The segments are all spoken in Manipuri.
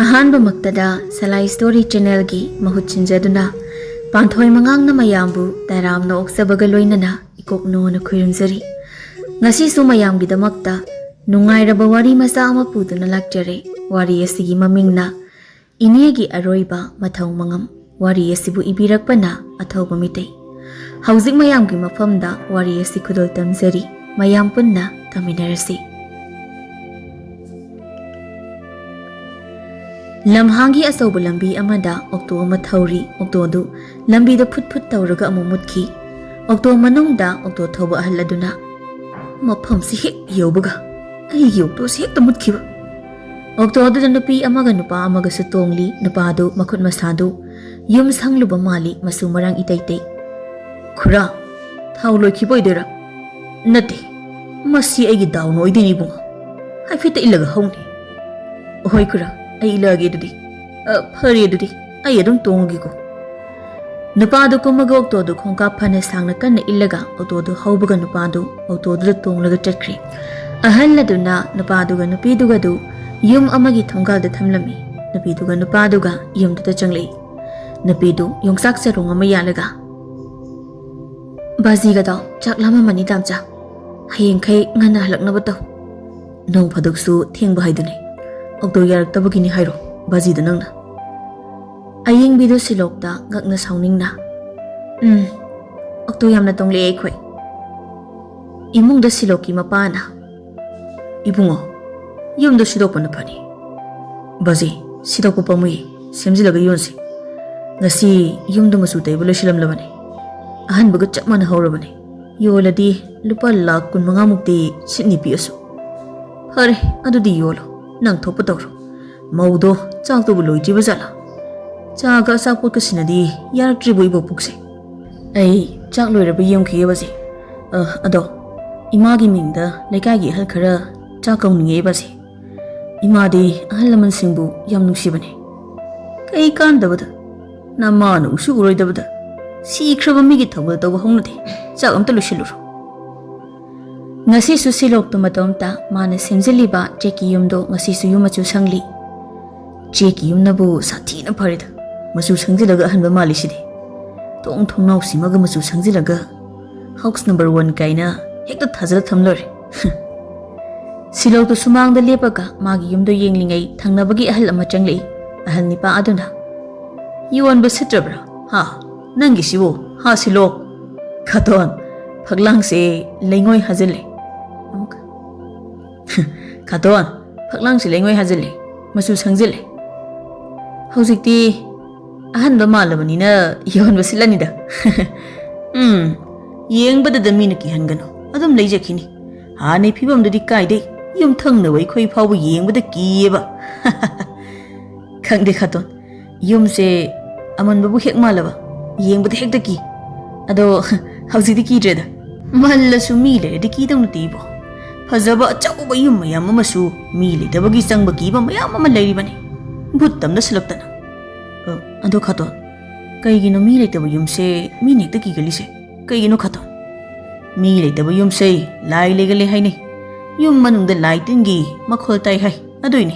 ꯑꯍꯥꯟꯕꯃꯛꯇꯗ ꯁꯂꯥꯏ ꯁ꯭ꯇꯣꯔꯤ ꯆꯦꯅꯦꯜꯒꯤ ꯃꯍꯨꯠ ꯁꯤꯟꯖꯗꯨꯅ ꯄꯥꯟꯊꯣꯏ ꯃꯉꯥꯡꯅ ꯃꯌꯥꯝꯕꯨ ꯇꯔꯥꯝꯅ ꯑꯣꯛꯆꯕꯒ ꯂꯣꯏꯅꯅ ꯏꯀꯣꯛꯅꯣꯅ ꯈꯨꯔꯨꯝꯖꯔꯤ꯫ ꯉꯁꯤꯁꯨ ꯃꯌꯥꯝꯒꯤꯗꯃꯛꯇ ꯅꯨꯡꯉꯥꯏꯔꯕ ꯋꯥꯔꯤ ꯃꯆꯥ ꯑꯃ ꯄꯨꯗꯨꯅ ꯂꯥꯛꯆꯔꯦ꯫ ꯋꯥꯔꯤ ꯑꯁꯤꯒꯤ ꯃꯃꯤꯡꯅ ꯏꯅꯦꯒꯤ ꯑꯔꯣꯏꯕ ꯃꯊꯧ ꯃꯉꯝ꯫ ꯋꯥꯔꯤ ꯑꯁꯤꯕꯨ ꯏꯕꯤꯔꯛꯄꯅ ꯑꯊꯧꯕ ꯃꯤꯇꯩ꯫ ꯍꯧꯖꯤꯛ ꯃꯌꯥꯝꯒꯤ ꯃꯐꯝꯗ ꯋꯥꯔꯤ ꯑꯁꯤ ꯈꯨꯗꯣꯜ ꯇꯝꯖꯔꯤ꯫ ꯃꯌꯥꯝ ꯄꯨꯟꯅ ꯇꯝꯃꯤꯟꯅꯔꯁꯤ꯫ ꯂꯝꯍꯥꯡꯒꯤ ꯑꯆꯧꯕ ꯂꯝꯕꯤ ꯑꯃꯗ ꯑꯣꯛꯇꯣ ꯑꯃ ꯊꯧꯔꯤ꯫ ꯑꯣꯛꯇꯣꯗꯨ ꯂꯝꯕꯤꯗ ꯐꯨꯠ ꯐꯨꯠ ꯇꯧꯔꯒ ꯑꯃꯨꯛ ꯃꯨꯠꯈꯤ꯫ ꯑꯣꯛꯇꯣ ꯃꯅꯨꯡꯗ ꯑꯣꯛꯇꯣ ꯊꯧꯕ ꯑꯍꯜ ꯑꯗꯨꯅ ꯃꯐꯝꯁꯤ ꯍꯦꯛ ꯌꯧꯕꯒ ꯑꯩꯒꯤ ꯑꯣꯛꯇꯣꯁꯤ ꯍꯦꯛꯇ ꯃꯨꯠꯈꯤꯕ꯫ ꯑꯣꯛꯇꯣ ꯑꯗꯨꯗ ꯅꯨꯄꯤ ꯑꯃꯒ ꯅꯨꯄꯥ ꯑꯃꯒꯁꯨ ꯇꯣꯡꯂꯤ꯫ ꯅꯨꯄꯥꯗꯨ ꯃꯈꯨꯠ ꯃꯁꯥꯗꯨ ꯌꯨꯝ ꯁꯪꯂꯨꯕ ꯃꯥꯜꯂꯤ꯫ ꯃꯆꯨ ꯃꯔꯥꯡ ꯏꯇꯩ ꯇꯩ꯫ "ꯈꯨꯔꯥ, ꯊꯥꯎ ꯂꯣꯏꯈꯤꯕ ꯑꯣꯏꯗꯣꯏꯔꯥ?" "ꯅꯠꯇꯦ, ꯃꯁꯤ ꯑꯩꯒꯤ ꯗꯥꯎꯅ ꯑꯣꯏꯗꯣꯏꯅꯤ ꯏꯕꯨꯡꯉꯣ꯫ ꯍꯥꯏꯐꯦꯠꯇ ꯏꯜꯂꯒ ꯍꯧꯅꯤ." "ꯑꯍꯣꯏ ꯈꯨꯔꯥ, ꯑꯩ ꯏꯜꯂꯛꯑꯒꯦ ꯑꯗꯨꯗꯤ." "ꯐꯔꯦ ꯑꯗꯨꯗꯤ ꯑꯩ ꯑꯗꯨꯝ ꯇꯣꯡꯉꯒꯦꯀꯣ." ꯅꯨꯄꯥꯗꯨ ꯀꯨꯝꯃꯒ ꯑꯣꯛꯇꯣꯗꯨ ꯈꯣꯡꯀꯥꯞ ꯐꯅ ꯁꯥꯡꯅ ꯀꯟꯅ ꯏꯜꯂꯒ ꯑꯣꯛꯇꯣꯗꯨ ꯍꯧꯕꯒ ꯅꯨꯄꯥꯗꯨ ꯑꯣꯛꯇꯣꯗꯨꯗ ꯇꯣꯡꯂꯒ ꯆꯠꯈ꯭ꯔꯦ꯫ ꯑꯍꯜ ꯑꯗꯨꯅ ꯅꯨꯄꯥꯗꯨꯒ ꯅꯨꯄꯤꯗꯨꯒꯗꯨ ꯌꯨꯝ ꯑꯃꯒꯤ ꯊꯣꯡꯒꯥꯜꯗ ꯊꯝꯂꯝꯃꯤ꯫ ꯅꯨꯄꯤꯗꯨꯒ ꯅꯨꯄꯥꯗꯨꯒ ꯌꯨꯝꯗꯨꯗ ꯆꯪꯂꯛꯏ꯫ ꯅꯨꯄꯤꯗꯨ ꯌꯣꯡꯆꯥꯛ ꯆꯔꯣꯡ ꯑꯃ ꯌꯥꯜꯂꯒ, "ꯕꯥꯖꯤꯒꯗꯣ ꯆꯥꯛ ꯂꯥꯝꯃꯝꯃꯅꯤ ꯗꯥꯝꯆꯥ, ꯍꯌꯦꯡꯈꯩ ꯉꯟꯅ ꯍꯜꯂꯛꯅꯕ ꯇꯧ." "ꯅꯣꯡ ꯐꯥꯗꯣꯛꯁꯨ ꯊꯦꯡꯕ ꯍꯥꯏꯗꯨꯅꯤ, ꯑꯣꯛꯇꯣ ꯌꯥꯔꯛꯇꯕꯒꯤꯅꯤ ꯍꯥꯏꯔꯣ ꯕꯥꯖꯤꯗ ꯅꯪꯅ?" ꯑꯌꯤꯡꯕꯤꯗꯨ ꯁꯤꯂꯣꯛꯇ ꯉꯛꯅ ꯁꯥꯎꯅꯤꯡꯅ, "ꯑꯣꯛꯇꯣ ꯌꯥꯝꯅ ꯇꯣꯡꯂꯛꯑꯦ ꯑꯩꯈꯣꯏ." ꯏꯃꯨꯡꯗ ꯁꯤꯂꯣꯛꯀꯤ ꯃꯄꯥꯅ, "ꯏꯕꯨꯡꯉꯣ, ꯌꯨꯝꯗ ꯁꯤꯗꯣꯛꯄꯅ ꯐꯅꯤ. ꯕꯥꯖꯤ, ꯁꯤꯗꯣꯛꯄ ꯄꯥꯝꯃꯨꯏ, ꯁꯦꯝꯖꯤꯜꯂꯒ ꯌꯣꯟꯁꯤ. ꯉꯁꯤ ꯌꯨꯝꯗ ꯃꯆꯨ ꯇꯩꯕ ꯂꯣꯏꯁꯤꯜꯂꯝꯂꯕꯅꯤ. ꯑꯍꯟꯕꯒ ꯆꯞ ꯃꯥꯟꯅꯍꯧꯔꯕꯅꯤ. ꯌꯣꯜꯂꯗꯤ ꯂꯨꯄꯥ ꯂꯥꯛ 25,000ꯃꯨꯛꯇꯤ ꯁꯤꯠꯅꯤ ꯄꯤꯛꯑꯁꯨ." "ꯐꯔꯦ, ꯑꯗꯨꯗꯤ ꯌꯣꯜꯂꯣ. ꯅꯪ ꯊꯣꯛꯄ ꯇꯧꯔꯣ. ꯃꯧꯗꯣ ꯆꯥꯛꯇꯨꯕꯨ ꯂꯣꯏꯗ꯭ꯔꯤꯕ ꯖꯥꯠꯂꯥ? ꯆꯥꯒ ꯑꯆꯥꯄꯣꯠꯀꯁꯤꯅꯗꯤ ꯌꯥꯔꯛꯇ꯭ꯔꯤꯕꯣ ꯏꯕꯣꯛ ꯄꯨꯛꯁꯦ?" "ꯑꯩ ꯆꯥꯛ ꯂꯣꯏꯔꯕ ꯌꯦꯡꯈꯤꯒꯦ ꯕꯥꯖꯤ. ꯑꯗꯣ ꯏꯃꯥꯒꯤ ꯃꯤꯡꯗ ꯂꯩꯀꯥꯏꯒꯤ ꯑꯍꯜ ꯈꯔ ꯆꯥꯛ ꯀꯧꯅꯤꯡꯉꯦ ꯕꯥꯖꯤ. ꯏꯃꯥꯗꯤ ꯑꯍꯜ ꯂꯃꯟꯁꯤꯡꯕꯨ ꯌꯥꯝ ꯅꯨꯡꯁꯤꯕꯅꯤ." "ꯀꯩ ꯀꯥꯟꯗꯕꯗ, ꯅꯃꯥꯅ ꯎꯁꯨ ꯎꯔꯣꯏꯗꯕꯗ. ꯁꯤꯈ꯭ꯔꯕ ꯃꯤꯒꯤ ꯊꯧꯒꯜ ꯇꯧꯕ ꯍꯧꯅꯗꯦ. ꯆꯥꯛ ꯑꯝꯇ ꯂꯣꯏꯁꯤꯜꯂꯨꯔꯣ." ꯉꯁꯤꯁꯨ ꯁꯤꯂꯣꯛꯇꯨ ꯃꯇꯣꯝꯇ ꯃꯥꯅ ꯁꯦꯝꯖꯤꯜꯂꯤꯕ ꯆꯦꯛꯀꯤ ꯌꯨꯝꯗꯣ ꯉꯁꯤꯁꯨ ꯌꯨꯝ ꯃꯆꯨ ꯁꯪꯂꯤ꯫ "ꯆꯦꯛꯀꯤ ꯌꯨꯝꯅꯕꯨ ꯁꯥꯊꯤꯅ ꯐꯔꯦꯗ. ꯃꯆꯨ ꯁꯪꯖꯤꯜꯂꯒ ꯑꯍꯟꯕ ꯃꯥꯜꯂꯤꯁꯤꯗꯤ. ꯊꯣꯡꯅꯥꯎꯁꯤꯃꯒ ꯃꯆꯨ ꯁꯪꯖꯤꯜꯂꯒ ꯍꯥꯎꯁ ꯅꯝꯕꯔ 1 ꯀꯥꯏꯅ ꯍꯦꯛꯇ ꯊꯥꯖꯜꯂ ꯊꯝ ꯂꯣꯏꯔꯦ." ꯁꯤꯂꯣꯛꯇꯨ ꯁꯨꯃꯥꯡꯗ ꯂꯦꯞꯄꯒ ꯃꯥꯒꯤ ꯌꯨꯝꯗꯣ ꯌꯦꯡꯂꯤꯉꯩ ꯊꯪꯅꯕꯒꯤ ꯑꯍꯜ ꯑꯃ ꯆꯪꯂꯛꯏ꯫ ꯑꯍꯜ ꯅꯤꯄꯥ ꯑꯗꯨꯅ, "ꯌꯣꯟꯕ ꯁꯤꯠꯇ꯭ꯔꯕ꯭ꯔꯥ? ꯍꯥ, ꯅꯪꯒꯤꯁꯤꯕꯨ? ꯍꯥ ꯁꯤꯂꯣꯛ? ꯈꯥꯇꯣꯟ, ꯐꯛꯂꯥꯡꯁꯦ ꯂꯩꯉꯣꯏ ꯍꯥꯖꯤꯜꯂꯦ." "ꯈꯥꯇꯣꯟ, ꯐꯛꯂꯥꯡꯁꯦ ꯂꯩꯉꯣꯏ ꯍꯥꯖꯤꯜꯂꯦ, ꯃꯆꯨ ꯁꯪꯖꯤꯜꯂꯦ. ꯍꯧꯖꯤꯛꯇꯤ ꯑꯍꯟꯕ ꯃꯥꯜꯂꯕꯅꯤꯅ ꯌꯣꯟꯕ ꯁꯤꯠꯂꯅꯤꯗ." "ꯌꯦꯡꯕꯗꯗ ꯃꯤꯅ ꯀꯤꯍꯟꯒꯅꯨ. ꯑꯗꯨꯝ ꯂꯩꯖꯈꯤꯅꯤ. ꯍꯥꯟꯅꯩ ꯐꯤꯕꯝꯗꯨꯗꯤ ꯀꯥꯏꯗꯩ ꯌꯨꯝꯊꯪꯅꯕ ꯑꯩꯈꯣꯏ ꯐꯥꯎꯕ ꯌꯦꯡꯕꯗ ꯀꯤꯌꯦꯕ." "ꯈꯪꯗꯦ ꯈꯥꯇꯣꯟ, ꯌꯨꯝꯁꯦ ꯑꯃꯟꯕꯕꯨ ꯍꯦꯛ ꯃꯥꯜꯂꯕ ꯌꯦꯡꯕꯗ ꯍꯦꯛꯇ ꯀꯤ. ꯑꯗꯣ ꯍꯧꯖꯤꯛꯇꯤ ꯀꯤꯗ꯭ꯔꯦꯗ. ꯃꯜꯂꯁꯨ ꯃꯤ ꯂꯩꯔꯗꯤ ꯀꯤꯗꯧ ꯅꯠꯇꯦ ꯏꯕꯣ. ꯐꯖꯕ ꯑꯆꯧꯕ ꯌꯨꯝ ꯃꯌꯥꯝ ꯑꯃꯁꯨ ꯃꯤ ꯂꯩꯇꯕꯒꯤ ꯆꯪꯕ ꯀꯤꯕ ꯃꯌꯥꯝ ꯑꯃ ꯂꯩꯔꯤꯕꯅꯤ. ꯚꯨꯠ ꯇꯝꯅ ꯁꯤꯜꯂꯛꯇꯅ." "ꯑꯗꯣ ꯈꯥꯇꯣꯟ, ꯀꯩꯒꯤꯅꯣ ꯃꯤ ꯂꯩꯇꯕ ꯌꯨꯝꯁꯦ ꯃꯤꯅ ꯍꯦꯛꯇ ꯀꯤꯒꯜꯂꯤꯁꯦ? ꯀꯩꯒꯤꯅꯣ ꯈꯥꯇꯣꯟ?" "ꯃꯤ ꯂꯩꯇꯕ ꯌꯨꯝꯁꯦ ꯂꯥꯏ ꯂꯩꯒꯜꯂꯦ ꯍꯥꯏꯅꯩ. ꯌꯨꯝ ꯃꯅꯨꯡꯗ ꯂꯥꯏ ꯇꯤꯟꯒꯤ ꯃꯈꯣꯜ ꯇꯥꯏ ꯍꯥꯏ, ꯑꯗꯨꯏꯅꯤ."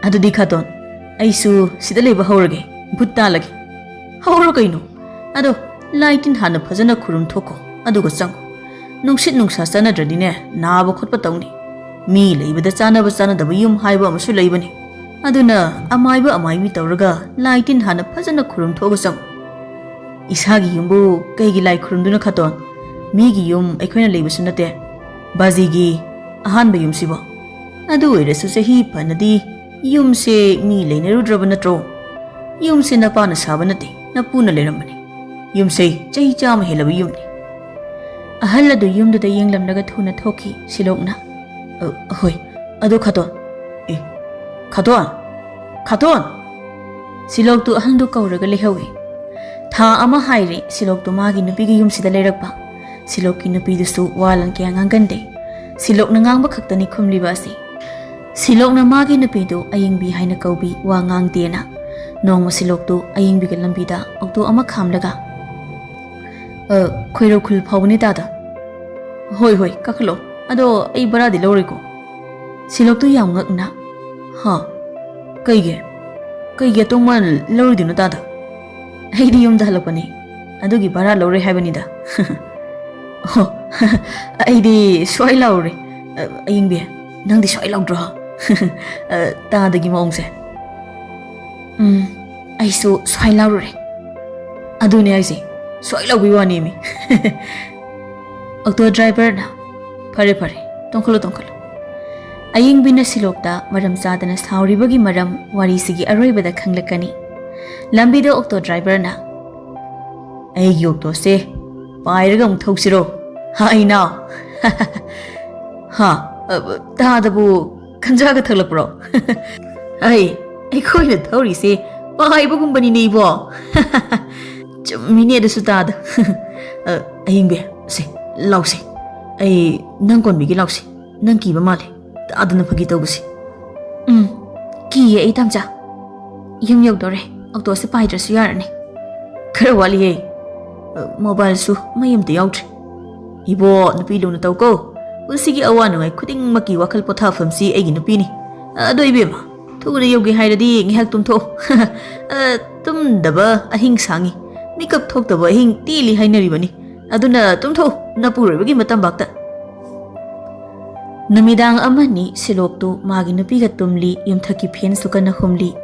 "ꯑꯗꯨꯗꯤ ꯈꯥꯇꯣꯟ, ꯑꯩꯁꯨ ꯁꯤꯗ ꯂꯩꯕ ꯍꯧꯔꯒꯦ. ꯚꯨꯠ ꯇꯥꯜꯂꯒꯦ." "ꯍꯧꯔꯣ ꯀꯩꯅꯣ. ꯑꯗꯣ ꯂꯥꯏ ꯇꯤꯟ ꯍꯥꯟꯅ ꯐꯖꯅ ꯈꯨꯔꯨꯝ ꯊꯣꯛꯈꯣ, ꯑꯗꯨꯒ ꯆꯪꯉꯣ. ꯅꯨꯡꯁꯤꯠ ꯅꯨꯡꯁꯥ ꯆꯥꯟꯅꯗ꯭ꯔꯗꯤꯅꯦ ꯅꯥꯕ ꯈꯣꯠꯄ ꯇꯧꯅꯤ. ꯃꯤ ꯂꯩꯕꯗ ꯆꯥꯟꯅꯕ ꯆꯥꯟꯅꯗꯕ ꯌꯨꯝ ꯍꯥꯏꯕ ꯑꯃꯁꯨ ꯂꯩꯕꯅꯤ. ꯑꯗꯨꯅ ꯑꯃꯥꯏꯕ ꯑꯃꯥꯏꯕꯤ ꯇꯧꯔꯒ ꯂꯥꯏ ꯇꯤꯟ ꯍꯥꯟꯅ ꯐꯖꯅ ꯈꯨꯔꯨꯝ ꯊꯣꯛꯑꯒ ꯆꯪꯉꯣ." "ꯏꯁꯥꯒꯤ ꯌꯨꯝꯕꯨ ꯀꯩꯒꯤ ꯂꯥꯏ ꯈꯨꯔꯨꯝꯗꯨꯅ ꯈꯥꯇꯣꯟ? ꯃꯤꯒꯤ ꯌꯨꯝ ꯑꯩꯈꯣꯏꯅ ꯂꯩꯕꯁꯨ ꯅꯠꯇꯦ. ꯕꯥꯖꯤꯒꯤ ꯑꯍꯥꯟꯕ ꯌꯨꯝꯁꯤꯕꯣ. ꯑꯗꯨ ꯑꯣꯏꯔꯁꯨ ꯆꯍꯤ ꯐꯅꯗꯤ ꯌꯨꯝꯁꯦ ꯃꯤ ꯂꯩꯅꯔꯨꯗ꯭ꯔꯕ ꯅꯠꯇ꯭ꯔꯣ? ꯌꯨꯝꯁꯦ ꯅꯄꯥꯅ ꯁꯥꯕ ꯅꯠꯇꯦ, ꯅꯄꯨꯅ ꯂꯩꯔꯝꯕꯅꯤ. ꯌꯨꯝꯁꯦ ꯆꯍꯤ 100 ꯍꯦꯜꯂꯕ ꯌꯨꯝꯅꯤ." ꯑꯍꯜ ꯑꯗꯨ ꯌꯨꯝꯗꯨꯗ ꯌꯦꯡꯂꯝꯂꯒ ꯊꯨꯅ ꯊꯣꯛꯈꯤ꯫ ꯁꯤꯂꯣꯛꯅ, "ꯍꯣꯏ, ꯑꯗꯣ ꯈꯥꯇꯣꯟ." "ꯈꯥꯇꯣꯟ, ꯈꯥꯇꯣꯟ!" ꯁꯤꯂꯣꯛꯇꯨ ꯑꯍꯟꯗꯨ ꯀꯧꯔꯒ ꯂꯩꯍꯧꯏ꯫ ꯊꯥ ꯑꯃ ꯍꯥꯏꯔꯦ ꯁꯤꯂꯣꯛꯇꯨ ꯃꯥꯒꯤ ꯅꯨꯄꯤꯒꯤ ꯌꯨꯝꯁꯤꯗ ꯂꯩꯔꯛꯄ꯫ ꯁꯤꯂꯣꯛꯀꯤ ꯅꯨꯄꯤꯗꯨꯁꯨ ꯋꯥ ꯂꯥꯟ ꯀꯌꯥ ꯉꯥꯡꯒꯟꯗꯦ꯫ ꯁꯤꯂꯣꯛꯅ ꯉꯥꯡꯕ ꯈꯛꯇꯅꯤ ꯈꯨꯝꯂꯤꯕ ꯑꯁꯤ꯫ ꯁꯤꯂꯣꯛꯅ ꯃꯥꯒꯤ ꯅꯨꯄꯤꯗꯨ ꯑꯌꯤꯡꯕꯤ ꯍꯥꯏꯅ ꯀꯧꯕꯤ, ꯋꯥ ꯉꯥꯡꯗꯦꯅ꯫ ꯅꯣꯡꯃ ꯁꯤꯂꯣꯛꯇꯨ ꯑꯌꯤꯡꯕꯤꯒ ꯂꯝꯕꯤꯗ ꯑꯣꯛꯇꯣ ꯑꯃ ꯈꯥꯝꯂꯒ, "ꯈꯣꯏꯔꯧ ꯈꯨꯜ ꯐꯥꯎꯕꯅꯦ ꯇꯥꯗ." "ꯍꯣꯏ ꯍꯣꯏ, ꯀꯥꯈꯠꯂꯣ. ꯑꯗꯣ ꯑꯩ ꯕꯔꯥꯗꯤ ꯂꯧꯔꯣꯏꯀꯣ." ꯁꯤꯂꯣꯛꯇꯨ ꯌꯥꯝ ꯉꯛꯅ, "ꯍꯥ, Kayge tongman lawridino tada. Aidi yumda halakpani. Adugi bara lawre haibanida. Oh, aidi swai lawre. Ayingbe, nangdi swai lawdra. Tadagi maongse. Aisu swai lawre. Adune aisi swai lawbi wani mi. Auto driver na. Pare. Tongkalo. Ayingbina silokta maram sadana sauribagi maram warisigi aroibada khanglakani. Lambida auto driver na. Ay yokto se pairaga amuk thoksiro. Ha ina. Ha tadabu kanjaga thalakpro. Ay khoina thori se paibagumbani nei bo. Chumine dasu tada. Ayingbe se lause. Ay nang kon bigi lause. Nang kiba male. Adana phagi tawbusi. Kiye ai tamcha. Yum yogdore. Auto se paidrasu yarani. Khara wali ye. Mobile su mayam te yautri. Ibo nupi luna tawko. Usigi awanu ai khuding maki wakal potha famsi egi nupi ni. Ado ibema. Thuguna yogi hairadi ngihak tumtho. Tum daba ahing sangi. Mikap thok daba ahing tili hainari bani. Aduna tumtho napurabagi matam bakta. Numidang amani siloktu magi nupiga tumli yumthaki phen sukana humli.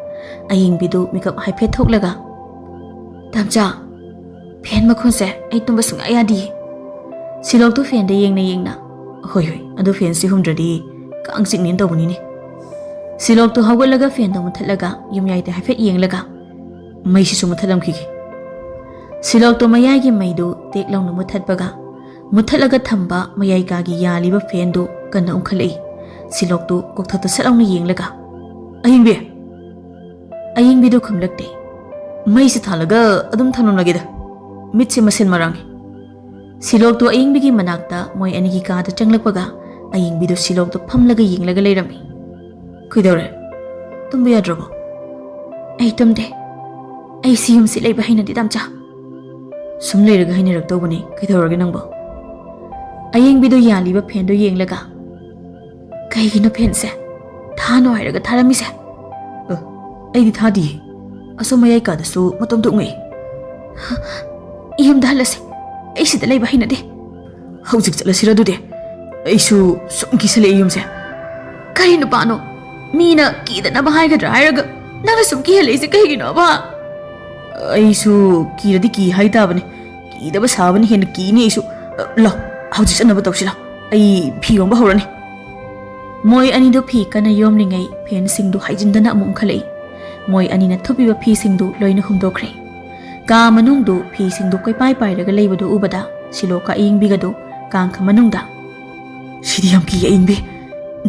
Ayingbidu mikap haiphe thoklaga. Tamcha. Phen makhonse ai tumba sunga yadi. Siloktu phen de yengna. Hoi. Adu phen si humdradi kang singnin tawbuni ni. Siloktu hawgalaga phen do muthlaga yumyai de haiphe yenglaga. Mai si sumuthalam khigi. Siloktu mayai gi maidu teklaung nu muthatbaga. Muthalaga thamba mayai ka gi yaliba phen do kana umkhalai. Siloktu kokthata salaung ni yenglaga. Ayingbi do khumlakte. Mai si thalaga adum thanunagida. Mitse masen marangi. Siloktu ayingbi gi manakta moi anigi ka da changlakpaga. Ayingbi do siloktu phamlaga yenglaga leirami. Kuidore. Tumbi yadrobo. Ay tumde. Ay siyum si lay bahina di tamcha. Sum leiraga hainarak tawbani kuidorage nangbo. Ayingbi do yaliba phen do yenglaga. Kaigino phense thano hairaga tharamise. Aidi thadi. Aso mayai ka da su matom dungai. Yum dalase. Ai sida lay bahina de. Haujik chalasira du de. Ai su sum kisale yumse. Kari no pano. Mina kida na bahai ga drairaga. Nanga sum ki hele se kaigino ba. Ai su kiradi ki haita bane. Kida ba sabani hen ki ni su. Lo haujik chana ba tawsila. Ai phi yom ba horani. Moi ani do phi kana yom lingai phen sing do haijindana amum khalai. Moi ani na thupi ba phi sing do loina humdokre. Ka manung do phi sing do koi pai pai raga leiba do ubada siloka ingbi ga do kang kha manung da. Sidi yam ki ingbi.